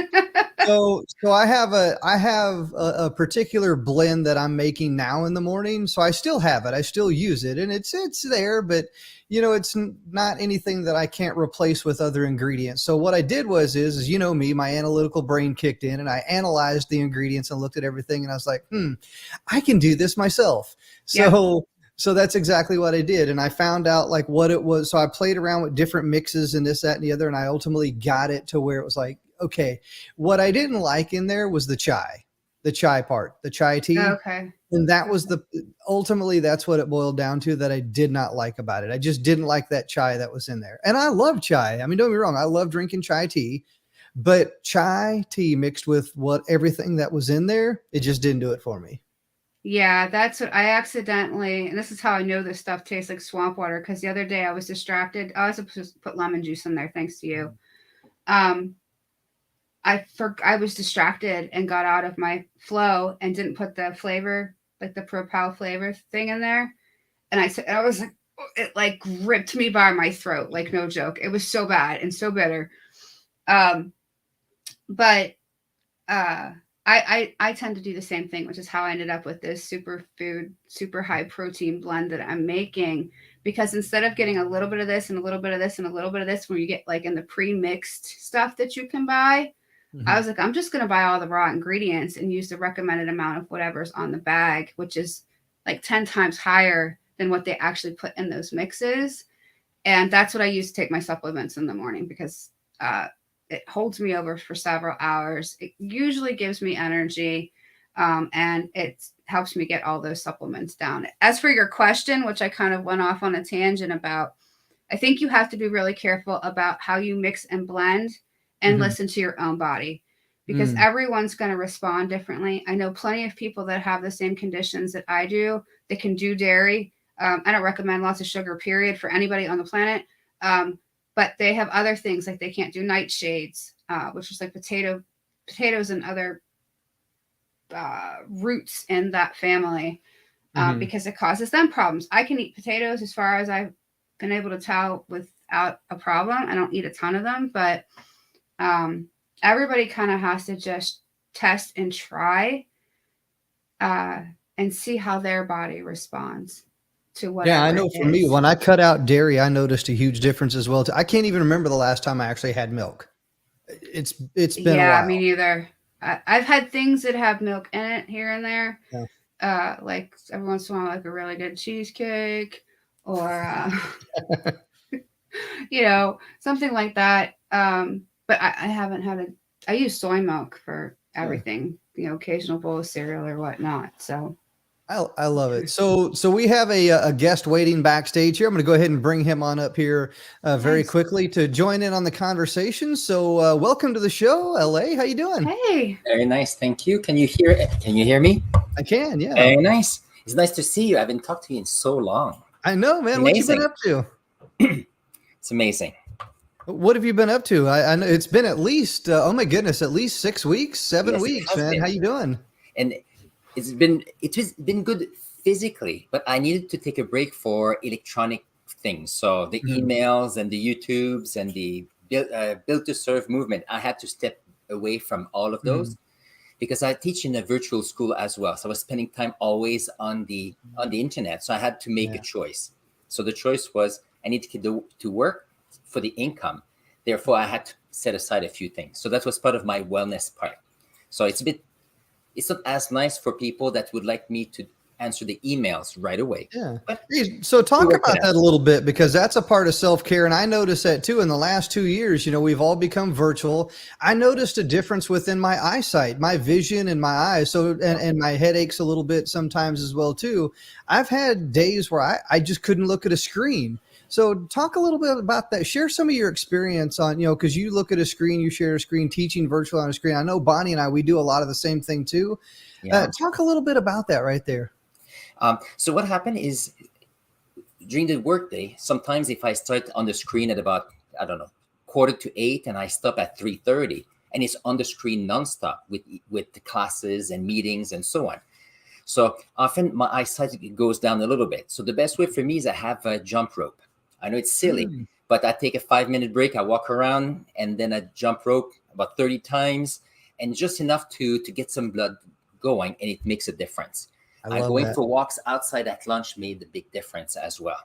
So I have a particular blend that I'm making now in the morning. So I still have it. I still use it, and it's there, but it's not anything that I can't replace with other ingredients. So what I did was me, my analytical brain kicked in, and I analyzed the ingredients and looked at everything, and I was like, I can do this myself. So that's exactly what I did. And I found out like what it was. So I played around with different mixes and this, that, and the other. And I ultimately got it to where it was like, okay, what I didn't like in there was the chai part, the chai tea. Okay. And that was ultimately that's what it boiled down to, that I did not like about it. I just didn't like that chai that was in there. And I love chai. I mean, don't get me wrong. I love drinking chai tea, but chai tea mixed with everything that was in there, it just didn't do it for me. Yeah, that's what I accidentally, and this is how I know this stuff tastes like swamp water, because the other day I was distracted. I was supposed to put lemon juice in there, thanks to you. I was distracted and got out of my flow and didn't put the flavor, like the Propel flavor thing in there. And I was like, it like ripped me by my throat, like no joke. It was so bad and so bitter. but I tend to do the same thing, which is how I ended up with this superfood, super high protein blend that I'm making. Because instead of getting a little bit of this and a little bit of this and a little bit of this, where you get like in the pre-mixed stuff that you can buy, I was like, I'm just going to buy all the raw ingredients and use the recommended amount of whatever's on the bag, which is like 10 times higher than what they actually put in those mixes. And that's what I use to take my supplements in the morning, because it holds me over for several hours. It usually gives me energy, and it helps me get all those supplements down. As for your question, which I kind of went off on a tangent about, I think you have to be really careful about how you mix and blend and listen to your own body, because everyone's going to respond differently. I know plenty of people that have the same conditions that I do that can do dairy. I don't recommend lots of sugar, period, for anybody on the planet. But they have other things, like they can't do nightshades, which is like potatoes and other roots in that family, because it causes them problems. I can eat potatoes as far as I've been able to tell without a problem. I don't eat a ton of them, but everybody kind of has to just test and try and see how their body responds to whatever. Yeah, I know for me, when I cut out dairy, I noticed a huge difference as well. I can't even remember the last time I actually had milk. It's been a while. Me neither. I've had things that have milk in it here and there. Yeah. Like every once in a while, like a really good cheesecake or, something like that. But I haven't had I use soy milk for everything, occasional bowl of cereal or whatnot. So I love it. So we have a guest waiting backstage here. I'm going to go ahead and bring him on up here very quickly to join in on the conversation. So welcome to the show, LA. How you doing? Hey. Very nice. Thank you. Can you hear me? I can. Yeah. Very nice. It's nice to see you. I haven't talked to you in so long. I know, man. What you been up to? It's amazing. What have you been up to? I know it's been at least, oh my goodness, at least 6 weeks, 7 weeks, man. How you doing? And it's been good physically, but I needed to take a break for electronic things. So the emails and the YouTubes and the build to serve movement, I had to step away from all of those because I teach in a virtual school as well. So I was spending time always on the internet. So I had to make a choice. So the choice was I need to work for the income. Therefore, I had to set aside a few things. So that was part of my wellness part. So it's not as nice for people that would like me to answer the emails right away. Yeah. So talk about that a little bit, because that's a part of self-care. And I noticed that too in the last 2 years, we've all become virtual. I noticed a difference within my eyesight, my vision and my eyes. So, and my headaches a little bit sometimes as well too. I've had days where I just couldn't look at a screen. So talk a little bit about that. Share some of your experience on, because you look at a screen, you share a screen, teaching virtual on a screen. I know Bonnie and we do a lot of the same thing too. Yeah. Talk a little bit about that right there. So what happened is during the workday, sometimes if I start on the screen at about, 7:45 and I stop at 3:30 and it's on the screen nonstop with the classes and meetings and so on. So often my eyesight goes down a little bit. So the best way for me is I have a jump rope. I know it's silly, but I take a 5-minute break. I walk around and then I jump rope about 30 times and just enough to get some blood going, and it makes a difference. Going for walks outside at lunch made a big difference as well.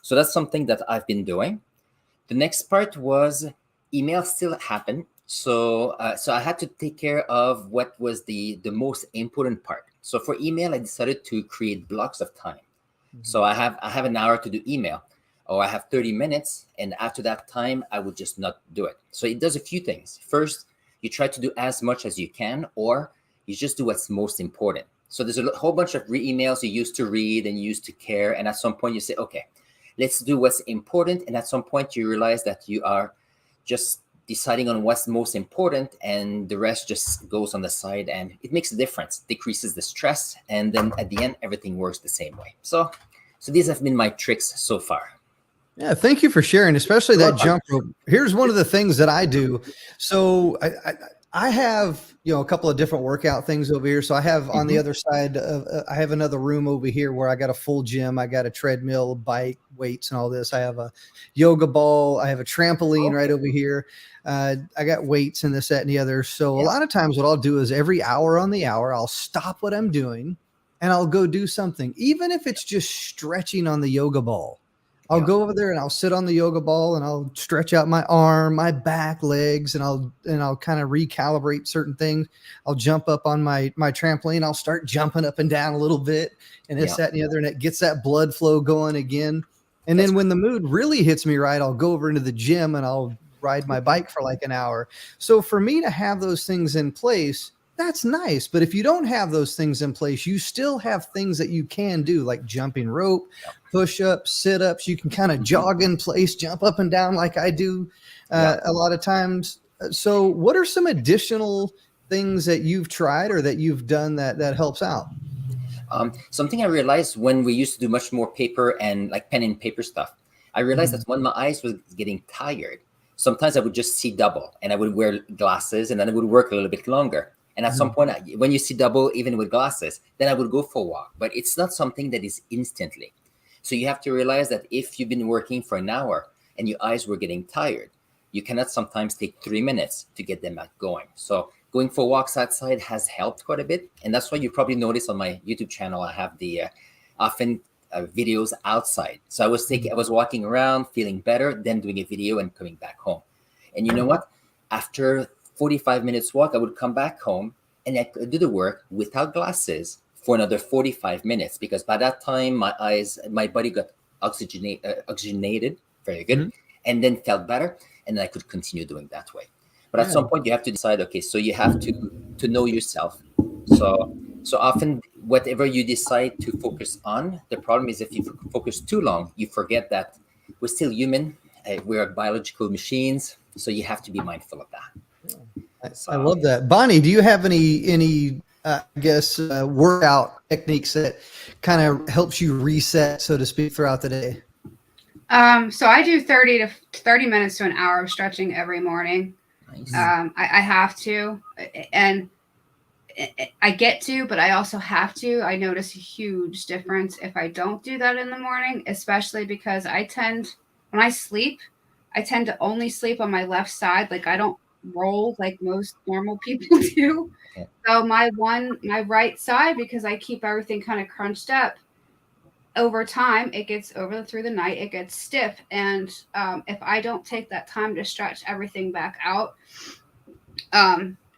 So that's something that I've been doing. The next part was email still happen. So I had to take care of what was the most important part. So for email, I decided to create blocks of time. So I have an hour to do email, or I have 30 minutes. And after that time, I would just not do it. So it does a few things. First, you try to do as much as you can, or you just do what's most important. So there's a whole bunch of emails you used to read and you used to care. And at some point you say, okay, let's do what's important. And at some point you realize that you are just deciding on what's most important and the rest just goes on the side, and it makes a difference, decreases the stress. And then at the end, everything works the same way. So these have been my tricks so far. Yeah, thank you for sharing, especially that jump rope. Here's one of the things that I do. So I have, a couple of different workout things over here. So I have on the other side of, I have another room over here where I got a full gym. I got a treadmill, bike, weights, and all this. I have a yoga ball. I have a trampoline right over here. I got weights and this, that, and the other. So a lot of times what I'll do is every hour on the hour, I'll stop what I'm doing and I'll go do something, even if it's just stretching on the yoga ball. I'll go over there and I'll sit on the yoga ball and I'll stretch out my arm, my back, legs, and I'll kind of recalibrate certain things. I'll jump up on my trampoline. I'll start jumping up and down a little bit and this, that, and the other, and it gets that blood flow going again. And then when the mood really hits me right, I'll go over into the gym and I'll ride my bike for like an hour. So for me to have those things in place, that's nice. But if you don't have those things in place, you still have things that you can do, like jumping rope, push-ups, sit-ups. You can kind of jog in place, jump up and down like I do a lot of times. So what are some additional things that you've tried or that you've done that helps out? Something I realized when we used to do much more paper and like pen and paper stuff, I realized that when my eyes was getting tired, sometimes I would just see double and I would wear glasses and then it would work a little bit longer. And at some point, when you see double, even with glasses, then I would go for a walk. But it's not something that is instantly. So you have to realize that if you've been working for an hour and your eyes were getting tired, you cannot sometimes take 3 minutes to get them back going. So going for walks outside has helped quite a bit. And that's why you probably notice on my YouTube channel, I have the often videos outside. So I was walking around, feeling better, then doing a video and coming back home. And you know what? After 45 minutes walk, I would come back home and I could do the work without glasses for another 45 minutes, because by that time my body got oxygenated very good, and then felt better, and then I could continue doing that way. But at some point you have to decide, okay, so you have to know yourself. So often whatever you decide to focus on, the problem is if you focus too long, you forget that we're still human, we're biological machines, so you have to be mindful of that. I love that. Bonnie, do you have any workout techniques that kind of helps you reset, so to speak, throughout the day? So I do 30 minutes to an hour of stretching every morning. Nice. I have to, and I get to, but I also have to. I notice a huge difference if I don't do that in the morning, especially because when I sleep, I tend to only sleep on my left side. Like I don't roll like most normal people do. Okay. So my right side, because I keep everything kind of crunched up, over time it gets through the night, it gets stiff. And if I don't take that time to stretch everything back out,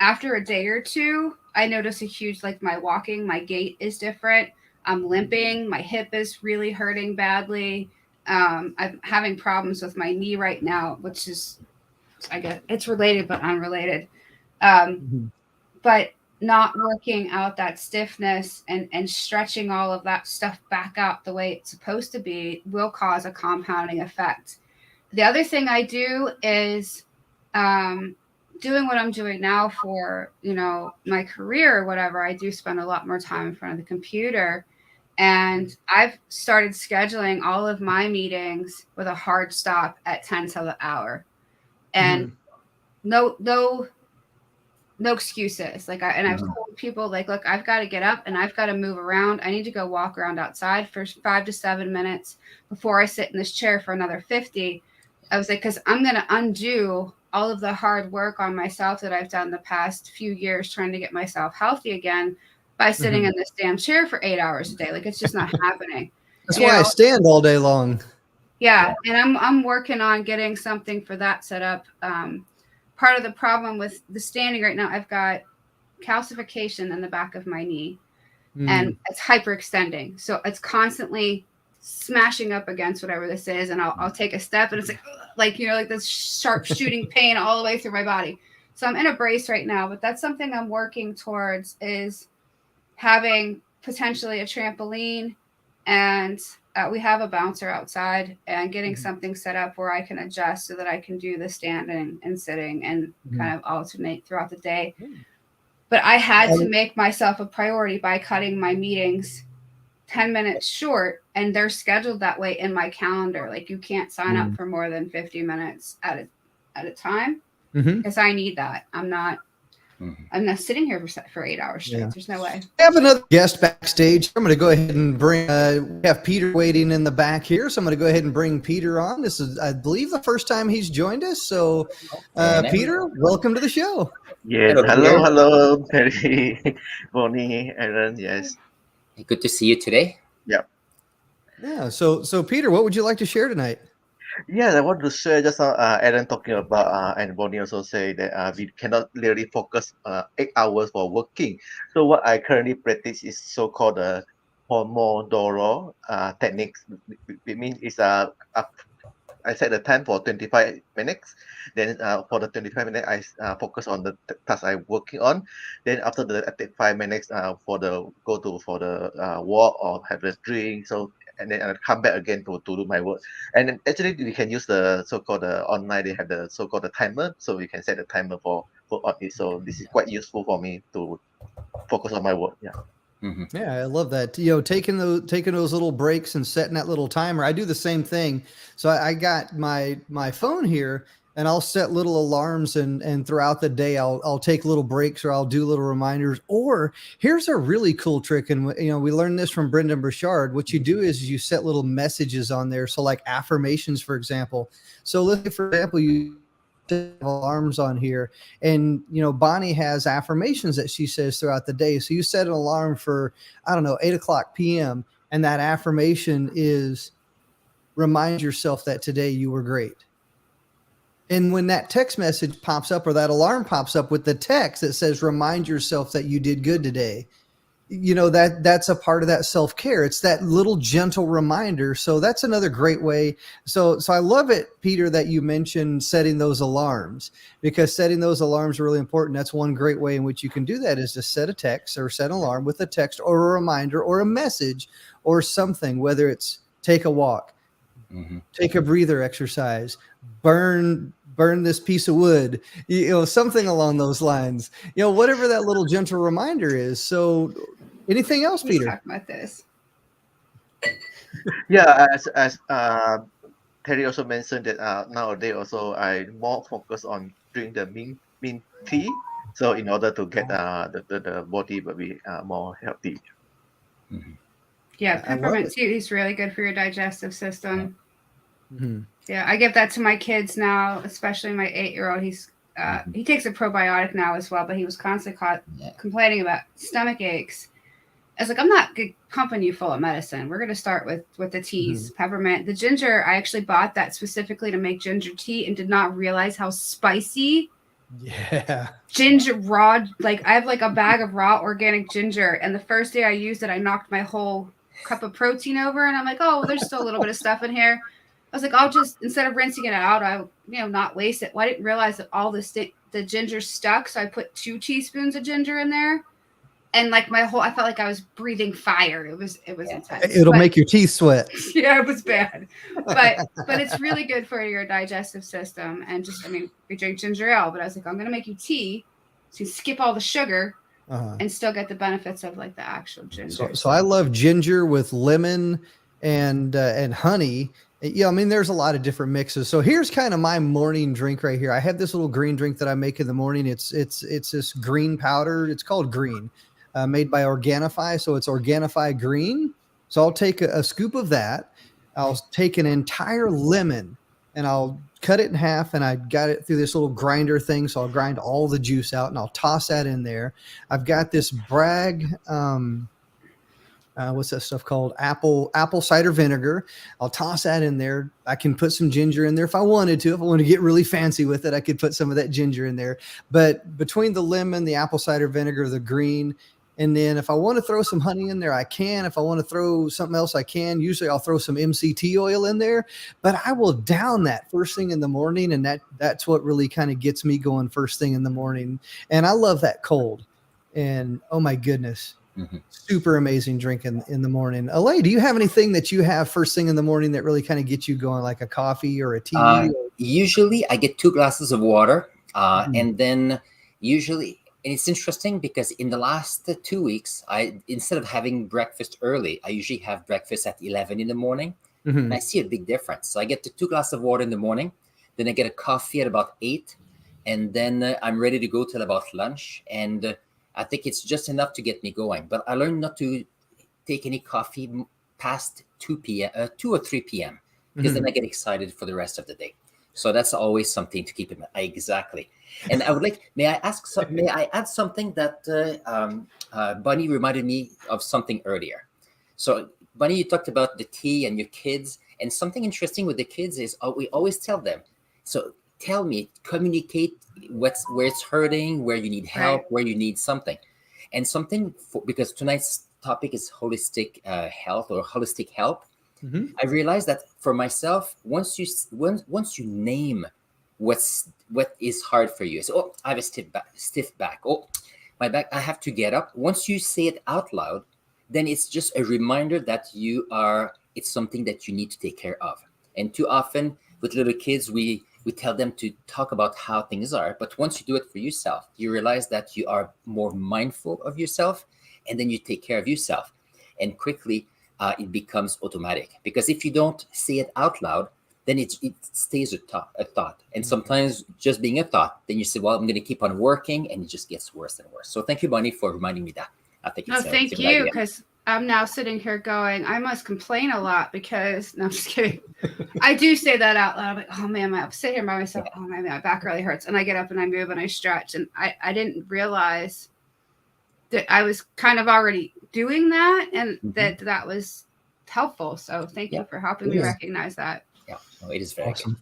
after a day or two, I notice a huge, like my gait is different. I'm limping, my hip is really hurting badly. I'm having problems with my knee right now, which is, I guess it's related but unrelated. But not working out that stiffness and stretching all of that stuff back out the way it's supposed to be will cause a compounding effect. The other thing I do is doing what I'm doing now for, my career or whatever. I do spend a lot more time in front of the computer, and I've started scheduling all of my meetings with a hard stop at 10 to the hour. And no excuses. I've told people, like, look, I've got to get up and I've got to move around. I need to go walk around outside for 5 to 7 minutes before I sit in this chair for another 50. I was like, because I'm going to undo all of the hard work on myself that I've done the past few years trying to get myself healthy again by sitting in this damn chair for 8 hours a day. Like, it's just not happening. That's why I stand all day long. Yeah. And I'm working on getting something for that set up. Part of the problem with the standing right now, I've got calcification in the back of my knee and it's hyperextending. So it's constantly smashing up against whatever this is. And I'll take a step and it's like this sharp shooting pain all the way through my body. So I'm in a brace right now, but that's something I'm working towards, is having potentially a trampoline, and we have a bouncer outside, and getting something set up where I can adjust so that I can do the standing and sitting and kind of alternate throughout the day. But I had to make myself a priority by cutting my meetings 10 minutes short, and they're scheduled that way in my calendar. Like, you can't sign up for more than 50 minutes at a time, because I need that. I'm not I'm not sitting here for 8 hours straight. Yeah. There's no way. We have another guest backstage. I'm going to go ahead and bring. We have Peter waiting in the back here, so I'm going to go ahead and bring Peter on. This is, I believe, the first time he's joined us. So, Peter, welcome to the show. Yes, hello, Terry, Bonnie, Aaron. Yes, Good to see you today. Yeah. So Peter, what would you like to share tonight? I want to share just now. Aaron talking about, and Bonnie also say that we cannot really focus 8 hours for working. So what I currently practice is so-called Pomodoro techniques. It means it's I set the time for 25 minutes. Then for the 25 minutes, I focus on the task I'm working on. Then after I take 5 minutes for the walk or have a drink. So and then I'll come back again to do my work. And then actually we can use the so-called online. They have the so-called timer, so we can set the timer for on it. So this is quite useful for me to focus on my work. Yeah. Yeah, I love that. You know, taking those little breaks and setting that little timer. I do the same thing. So I got my phone here, and I'll set little alarms, and throughout the day I'll take little breaks, or I'll do little reminders. Or here's a really cool trick, and we learned this from Brendan Burchard. What you do is you set little messages on there. So like affirmations, for example. So let's say, for example, you alarms on here, and Bonnie has affirmations that she says throughout the day. So you set an alarm for 8:00 p.m. and that affirmation is, remind yourself that today you were great. And when that text message pops up, or that alarm pops up with the text that says remind yourself that you did good today, that's a part of that self-care. It's that little gentle reminder. So that's another great way. So I love it, Peter, that you mentioned setting those alarms, because setting those alarms are really important. That's one great way in which you can do that, is to set a text or set an alarm with a text or a reminder or a message or something, whether it's take a walk, take a breather exercise, burn this piece of wood, something along those lines, whatever that little gentle reminder is. So anything else, Peter? Talk about this. Yeah, as Terry also mentioned that nowadays also I more focus on drinking the mint tea. So in order to get the body will be more healthy. Yeah, I love peppermint it. tea is really good for your digestive system. Mm-hmm. Yeah, I give that to my kids now, especially my 8-year-old. He takes a probiotic now as well, but he was constantly complaining about stomach aches. I was like, I'm not pumping you full of medicine. We're going to start with the teas, peppermint. The ginger, I actually bought that specifically to make ginger tea and did not realize how spicy. Yeah. Ginger raw, I have a bag of raw organic ginger, and the first day I used it, I knocked my whole cup of protein over, and I'm like, oh, well, there's still a little bit of stuff in here. I was like, I'll just, instead of rinsing it out, I'll not waste it. Well, I didn't realize that all the ginger stuck, so I put 2 teaspoons of ginger in there, and I felt like I was breathing fire. It was intense. It'll make your teeth sweat. Yeah, it was bad, but it's really good for your digestive system. And we drink ginger ale, but I was like, I'm gonna make you tea, so you skip all the sugar and still get the benefits of the actual ginger. So I love ginger with lemon and honey. Yeah, there's a lot of different mixes. So here's kind of my morning drink right here. I have this little green drink that I make in the morning. It's this green powder. It's called Green, made by Organifi. So it's Organifi Green. So I'll take a scoop of that. I'll take an entire lemon and I'll cut it in half, and I got it through this little grinder thing. So I'll grind all the juice out and I'll toss that in there. I've got this Bragg, what's that stuff called? Apple cider vinegar. I'll toss that in there. I can put some ginger in there if I wanted to. If I want to get really fancy with it, I could put some of that ginger in there. But between the lemon, the apple cider vinegar, the green, and then if I want to throw some honey in there, I can. If I want to throw something else, I can. Usually I'll throw some MCT oil in there, but I will down that first thing in the morning, and that's what really kind of gets me going first thing in the morning. And I love that cold. And oh my goodness. Super amazing drink in the morning. Alay, do you have anything that you have first thing in the morning that really kind of gets you going, like a coffee or a tea? Usually I get 2 glasses of water, and then usually, and it's interesting because in the last 2 weeks, instead of having breakfast early, I usually have breakfast at 11 in the morning, and I see a big difference. So I get the 2 glasses of water in the morning, then I get a coffee at about 8, and then I'm ready to go till about lunch, and I think it's just enough to get me going. But I learned not to take any coffee past 2 p.m., 2 or 3 p.m. because then I get excited for the rest of the day. So that's always something to keep in mind. Exactly. And I would like, may I add something that Bunny reminded me of something earlier. So Bunny, you talked about the tea and your kids, and something interesting with the kids is we always tell them, so tell me, communicate where it's hurting, where you need help, Right. where you need something. And something, because tonight's topic is holistic health or holistic help. I realized that for myself, once you name what is hard for you, so I have a stiff back. Oh, my back, I have to get up. Once you say it out loud, then it's just a reminder that it's something that you need to take care of. And too often with little kids, we tell them to talk about how things are, but once you do it for yourself, you realize that you are more mindful of yourself, and then you take care of yourself, and quickly it becomes automatic. Because if you don't say it out loud, then it stays a thought. And sometimes just being a thought, then you say, well, I'm going to keep on working, and it just gets worse and worse. So thank you, Bunny, for reminding me that. I think No, it's thank a good you, idea. because I'm now sitting here going, I must complain a lot because, no, I'm just kidding. I do say that out loud. I'm like, oh man, I sit here by myself. Oh man, my back really hurts. And I get up and I move and I stretch. And I didn't realize that I was kind of already doing that, and that was helpful. So thank you for helping me recognize that. Yeah, no, it is very Awesome.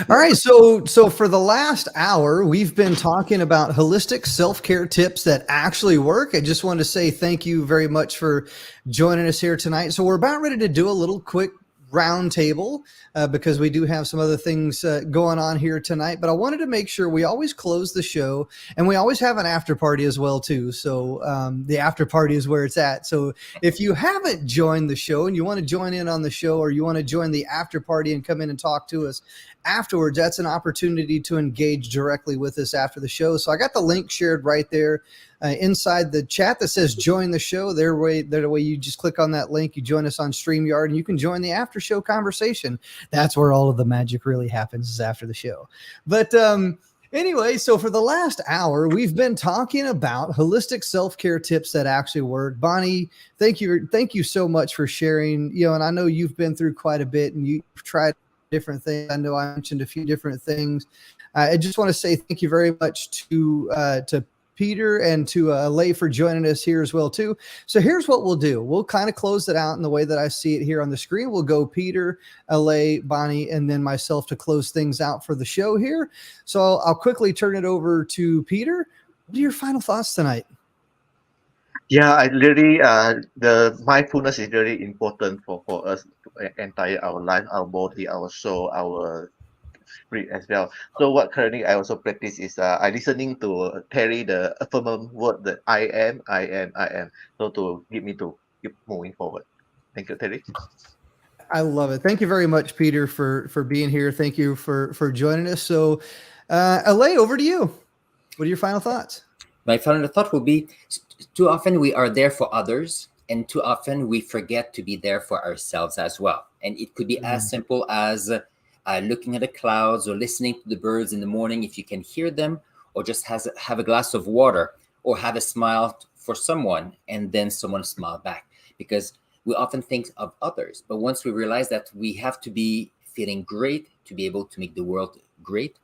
All right, so for the last hour, we've been talking about holistic self-care tips that actually work. I just wanted to say thank you very much for joining us here tonight. So we're about ready to do a little quick round table because we do have some other things going on here tonight, but I wanted to make sure we always close the show, and we always have an after party as well too. So the after party is where it's at. So if you haven't joined the show and you want to join in on the show, or you want to join the after party and come in and talk to us afterwards, that's an opportunity to engage directly with us after the show. So I got the link shared right there inside the chat that says join the show. That way you just click on that link, you join us on StreamYard, and you can join the after show conversation. That's where all of the magic really happens, is after the show. But anyway, so for the last hour, we've been talking about holistic self-care tips that actually work. Bonnie, thank you so much for sharing. And I know you've been through quite a bit, and you've tried different things. I know I mentioned a few different things. I just want to say thank you very much to Peter and to Alay for joining us here as well too. So here's what we'll do. We'll kind of close it out in the way that I see it here on the screen. We'll go Peter, Alay, Bonnie, and then myself to close things out for the show here. So I'll quickly turn it over to Peter. What are your final thoughts tonight? Yeah, I really the mindfulness is really important for us entire our life, our body, our soul, our spirit as well. So what currently I also practice is I listening to Terry the affirmation word that I am, I am, I am. So to get me to keep moving forward. Thank you, Terry. I love it. Thank you very much, Peter, for being here. Thank you for joining us. So Alay, over to you. What are your final thoughts? My final thought will be, too often we are there for others, and too often we forget to be there for ourselves as well. And it could be as simple as looking at the clouds or listening to the birds in the morning if you can hear them, or just have a glass of water, or have a smile for someone and then someone smile back. Because we often think of others, but once we realize that we have to be feeling great to be able to make the world great,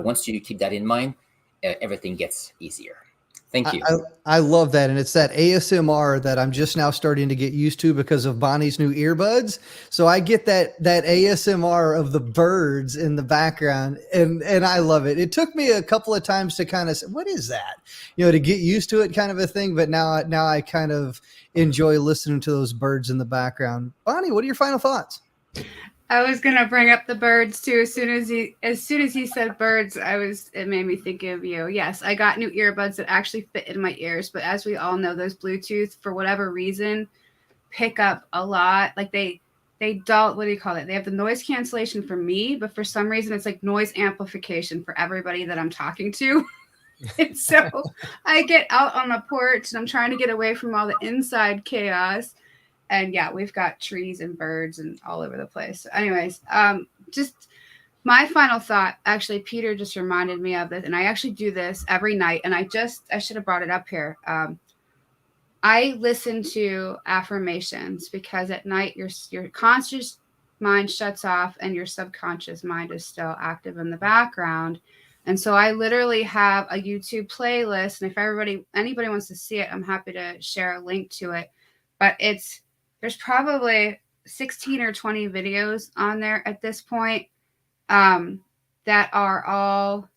once you keep that in mind, everything gets easier. Thank you. I love that. And it's that ASMR that I'm just now starting to get used to because of Bonnie's new earbuds. So I get that ASMR of the birds in the background, and I love it. It took me a couple of times to kind of say, what is that? To get used to it, kind of a thing. But now I kind of enjoy listening to those birds in the background. Bonnie, what are your final thoughts? I was gonna bring up the birds too. As soon as he said birds, it made me think of you. Yes, I got new earbuds that actually fit in my ears, but as we all know, those Bluetooth, for whatever reason, pick up a lot. Like they dull, what do you call it? They have the noise cancellation for me, but for some reason it's like noise amplification for everybody that I'm talking to. And so I get out on the porch and I'm trying to get away from all the inside chaos. And yeah, we've got trees and birds and all over the place. So anyways, just My final thought, actually, Peter just reminded me of this, and I actually do this every night. And I should have brought it up here. I listen to affirmations because at night your conscious mind shuts off and your subconscious mind is still active in the background. And so I literally have a YouTube playlist, and if anybody wants to see it, I'm happy to share a link to it. But there's probably 16 or 20 videos on there at this point, that are all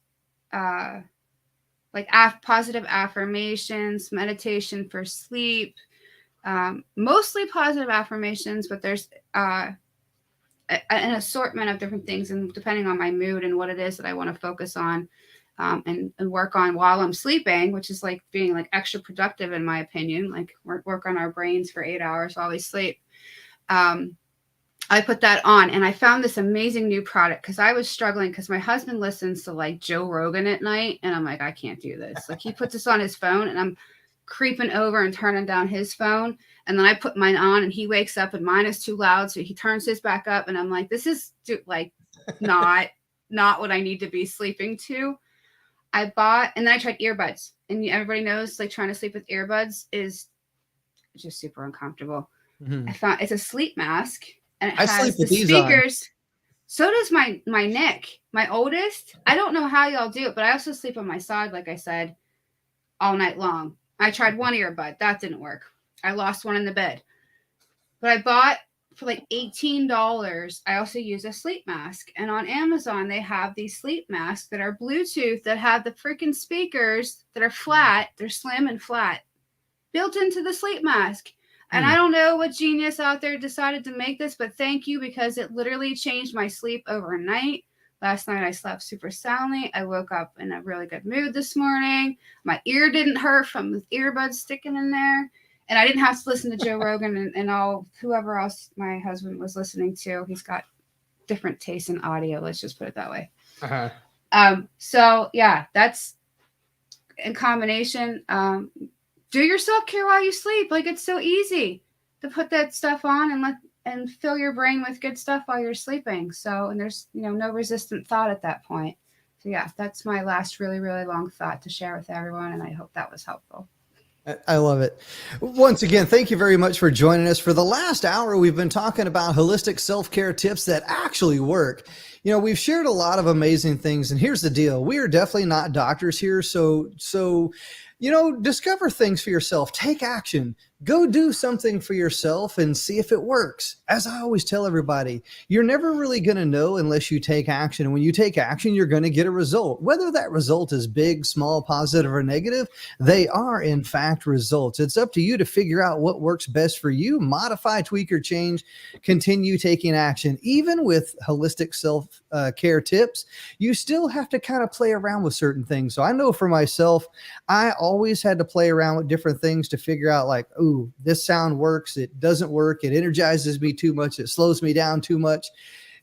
like positive affirmations, meditation for sleep, mostly positive affirmations, but there's an assortment of different things, and depending on my mood and what it is that I want to focus on, and work on while I'm sleeping, which is like being like extra productive in my opinion, like work on our brains for 8 hours while we sleep. I put that on, and I found this amazing new product because I was struggling because my husband listens to like Joe Rogan at night, and I'm like, I can't do this. Like he puts this on his phone, and I'm creeping over and turning down his phone, and then I put mine on, and he wakes up, and mine is too loud, so he turns his back up, and I'm like, this is like not what I need to be sleeping to. And then I tried earbuds, and everybody knows like trying to sleep with earbuds is just super uncomfortable. Mm-hmm. I found it's a sleep mask. And it I has sleep the with these speakers. So does my Nick, my oldest. I don't know how y'all do it, but I also sleep on my side, like I said, all night long. I tried one earbud. That didn't work. I lost one in the bed. But I bought for like $18. I also use a sleep mask. And on Amazon, they have these sleep masks that are Bluetooth that have the freaking speakers that are flat. They're slim and flat built into the sleep mask. And I don't know what genius out there decided to make this, but thank you, because it literally changed my sleep overnight. Last night I slept super soundly. I woke up in a really good mood this morning. My ear didn't hurt from the earbuds sticking in there. And I didn't have to listen to Joe Rogan and all whoever else my husband was listening to. He's got different tastes in audio. Let's just put it that way. Uh-huh. So yeah, that's in combination. Do your self-care while you sleep. Like it's so easy to put that stuff on and fill your brain with good stuff while you're sleeping. So, and there's, no resistant thought at that point. So yeah, that's my last really, really long thought to share with everyone. And I hope that was helpful. I love it. Once again, thank you very much for joining us. For the last hour, we've been talking about holistic self-care tips that actually work. We've shared a lot of amazing things, and here's the deal. We are definitely not doctors here. So, discover things for yourself, take action, go do something for yourself and see if it works. As I always tell everybody, you're never really going to know unless you take action. And when you take action, you're going to get a result. Whether that result is big, small, positive, or negative, they are in fact results. It's up to you to figure out what works best for you, modify, tweak, or change, continue taking action. Even with holistic self-care tips, you still have to kind of play around with certain things. So I know for myself, I always had to play around with different things to figure out like, ooh, this sound works. It doesn't work. It energizes me too much. It slows me down too much.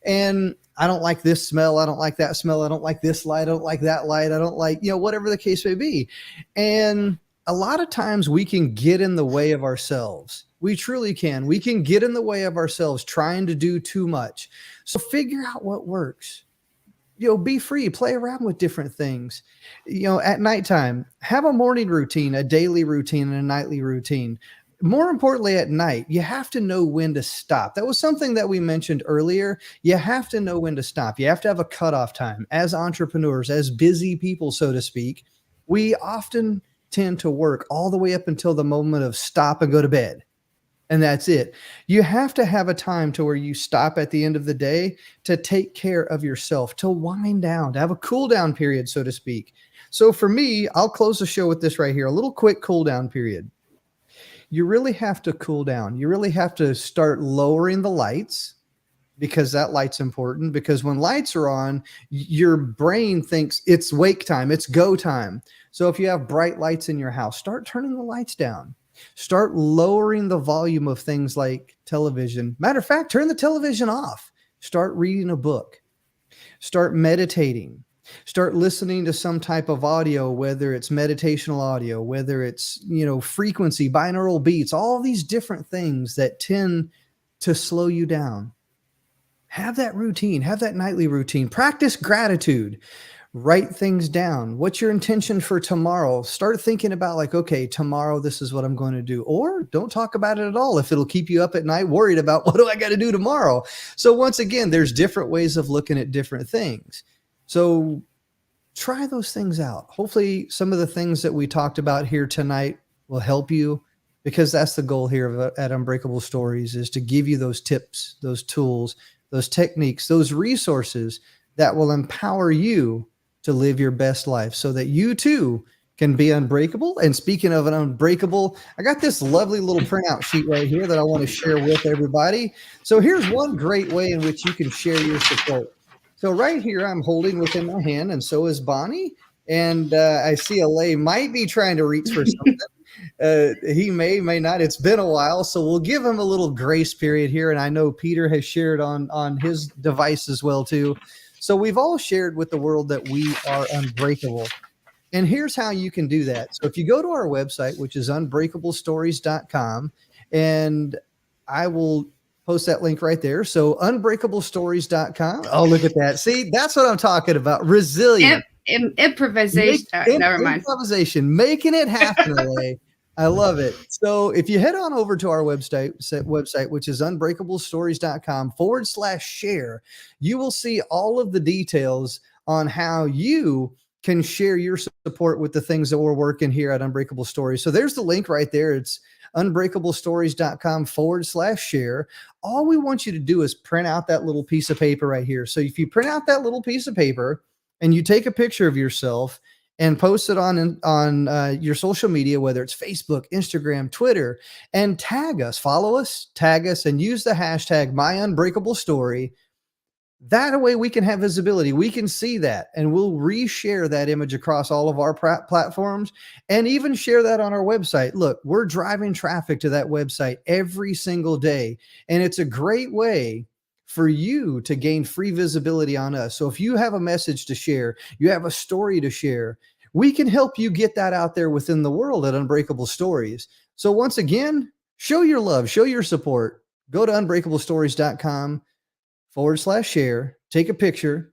And I don't like this smell. I don't like that smell. I don't like this light. I don't like that light. I don't like, whatever the case may be. And a lot of times we can get in the way of ourselves. We truly can. We can get in the way of ourselves trying to do too much. So figure out what works. Be free, play around with different things. At nighttime, have a morning routine, a daily routine, and a nightly routine. More importantly, at night, you have to know when to stop. That was something that we mentioned earlier. You have to know when to stop. You have to have a cutoff time. As entrepreneurs, as busy people, so to speak, we often tend to work all the way up until the moment of stop and go to bed. And that's it. You have to have a time to where you stop at the end of the day to take care of yourself, to wind down, to have a cool down period, so to speak. So for me, I'll close the show with this right here, a little quick cool down period. You really have to cool down. You really have to start lowering the lights, because that light's important, because when lights are on, your brain thinks it's wake time, it's go time. So if you have bright lights in your house, start turning the lights down. Start lowering the volume of things like television. Matter of fact, turn the television off. Start reading a book. Start meditating. Start listening to some type of audio, whether it's meditational audio, whether it's, frequency, binaural beats, all these different things that tend to slow you down. Have that routine, have that nightly routine. Practice gratitude. Write things down. What's your intention for tomorrow? Start thinking about like, okay, tomorrow this is what I'm going to do. Or don't talk about it at all if it'll keep you up at night worried about what do I got to do tomorrow. So once again, there's different ways of looking at different things. So try those things out. Hopefully some of the things that we talked about here tonight will help you, because that's the goal here at Unbreakable Stories, is to give you those tips, those tools, those techniques, those resources that will empower you to live your best life so that you too can be unbreakable. And speaking of an unbreakable, I got this lovely little printout sheet right here that I want to share with everybody. So here's one great way in which you can share your support. So right here, I'm holding within my hand, and so is Bonnie. And I see Alay might be trying to reach for something. He may not. It's been a while, so we'll give him a little grace period here. And I know Peter has shared on his device as well too. So we've all shared with the world that we are unbreakable. And here's how you can do that. So if you go to our website, which is unbreakablestories.com, and I will post that link right there. So unbreakablestories.com. Oh, look at that. See, that's what I'm talking about. Resilient. Improvisation. Never mind. Improvisation. Making it happen, LA. I love it. So if you head on over to our website, which is unbreakablestories.com/share, you will see all of the details on how you can share your support with the things that we're working here at Unbreakable Stories. So there's the link right there. It's unbreakablestories.com/share. All we want you to do is print out that little piece of paper right here. So if you print out that little piece of paper and you take a picture of yourself and post it on your social media, whether it's Facebook, Instagram, Twitter, and tag us, follow us, tag us, and use the hashtag #MyUnbreakableStory. That way we can have visibility. We can see that, and we'll reshare that image across all of our platforms and even share that on our website. Look, we're driving traffic to that website every single day, and it's a great way for you to gain free visibility on us. So if you have a message to share, you have a story to share, we can help you get that out there within the world at Unbreakable Stories. So once again, show your love, show your support. Go to unbreakablestories.com/share, take a picture,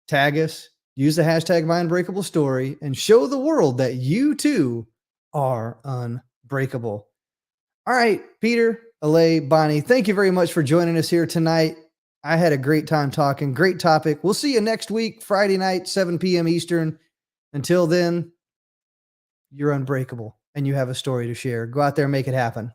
tag us, use the hashtag #MyUnbreakableStory, and show the world that you too are unbreakable. All right, Peter, Alay, Bonnie, thank you very much for joining us here tonight. I had a great time talking. Great topic. We'll see you next week, Friday night, 7 p.m. Eastern. Until then, you're unbreakable and you have a story to share. Go out there and make it happen.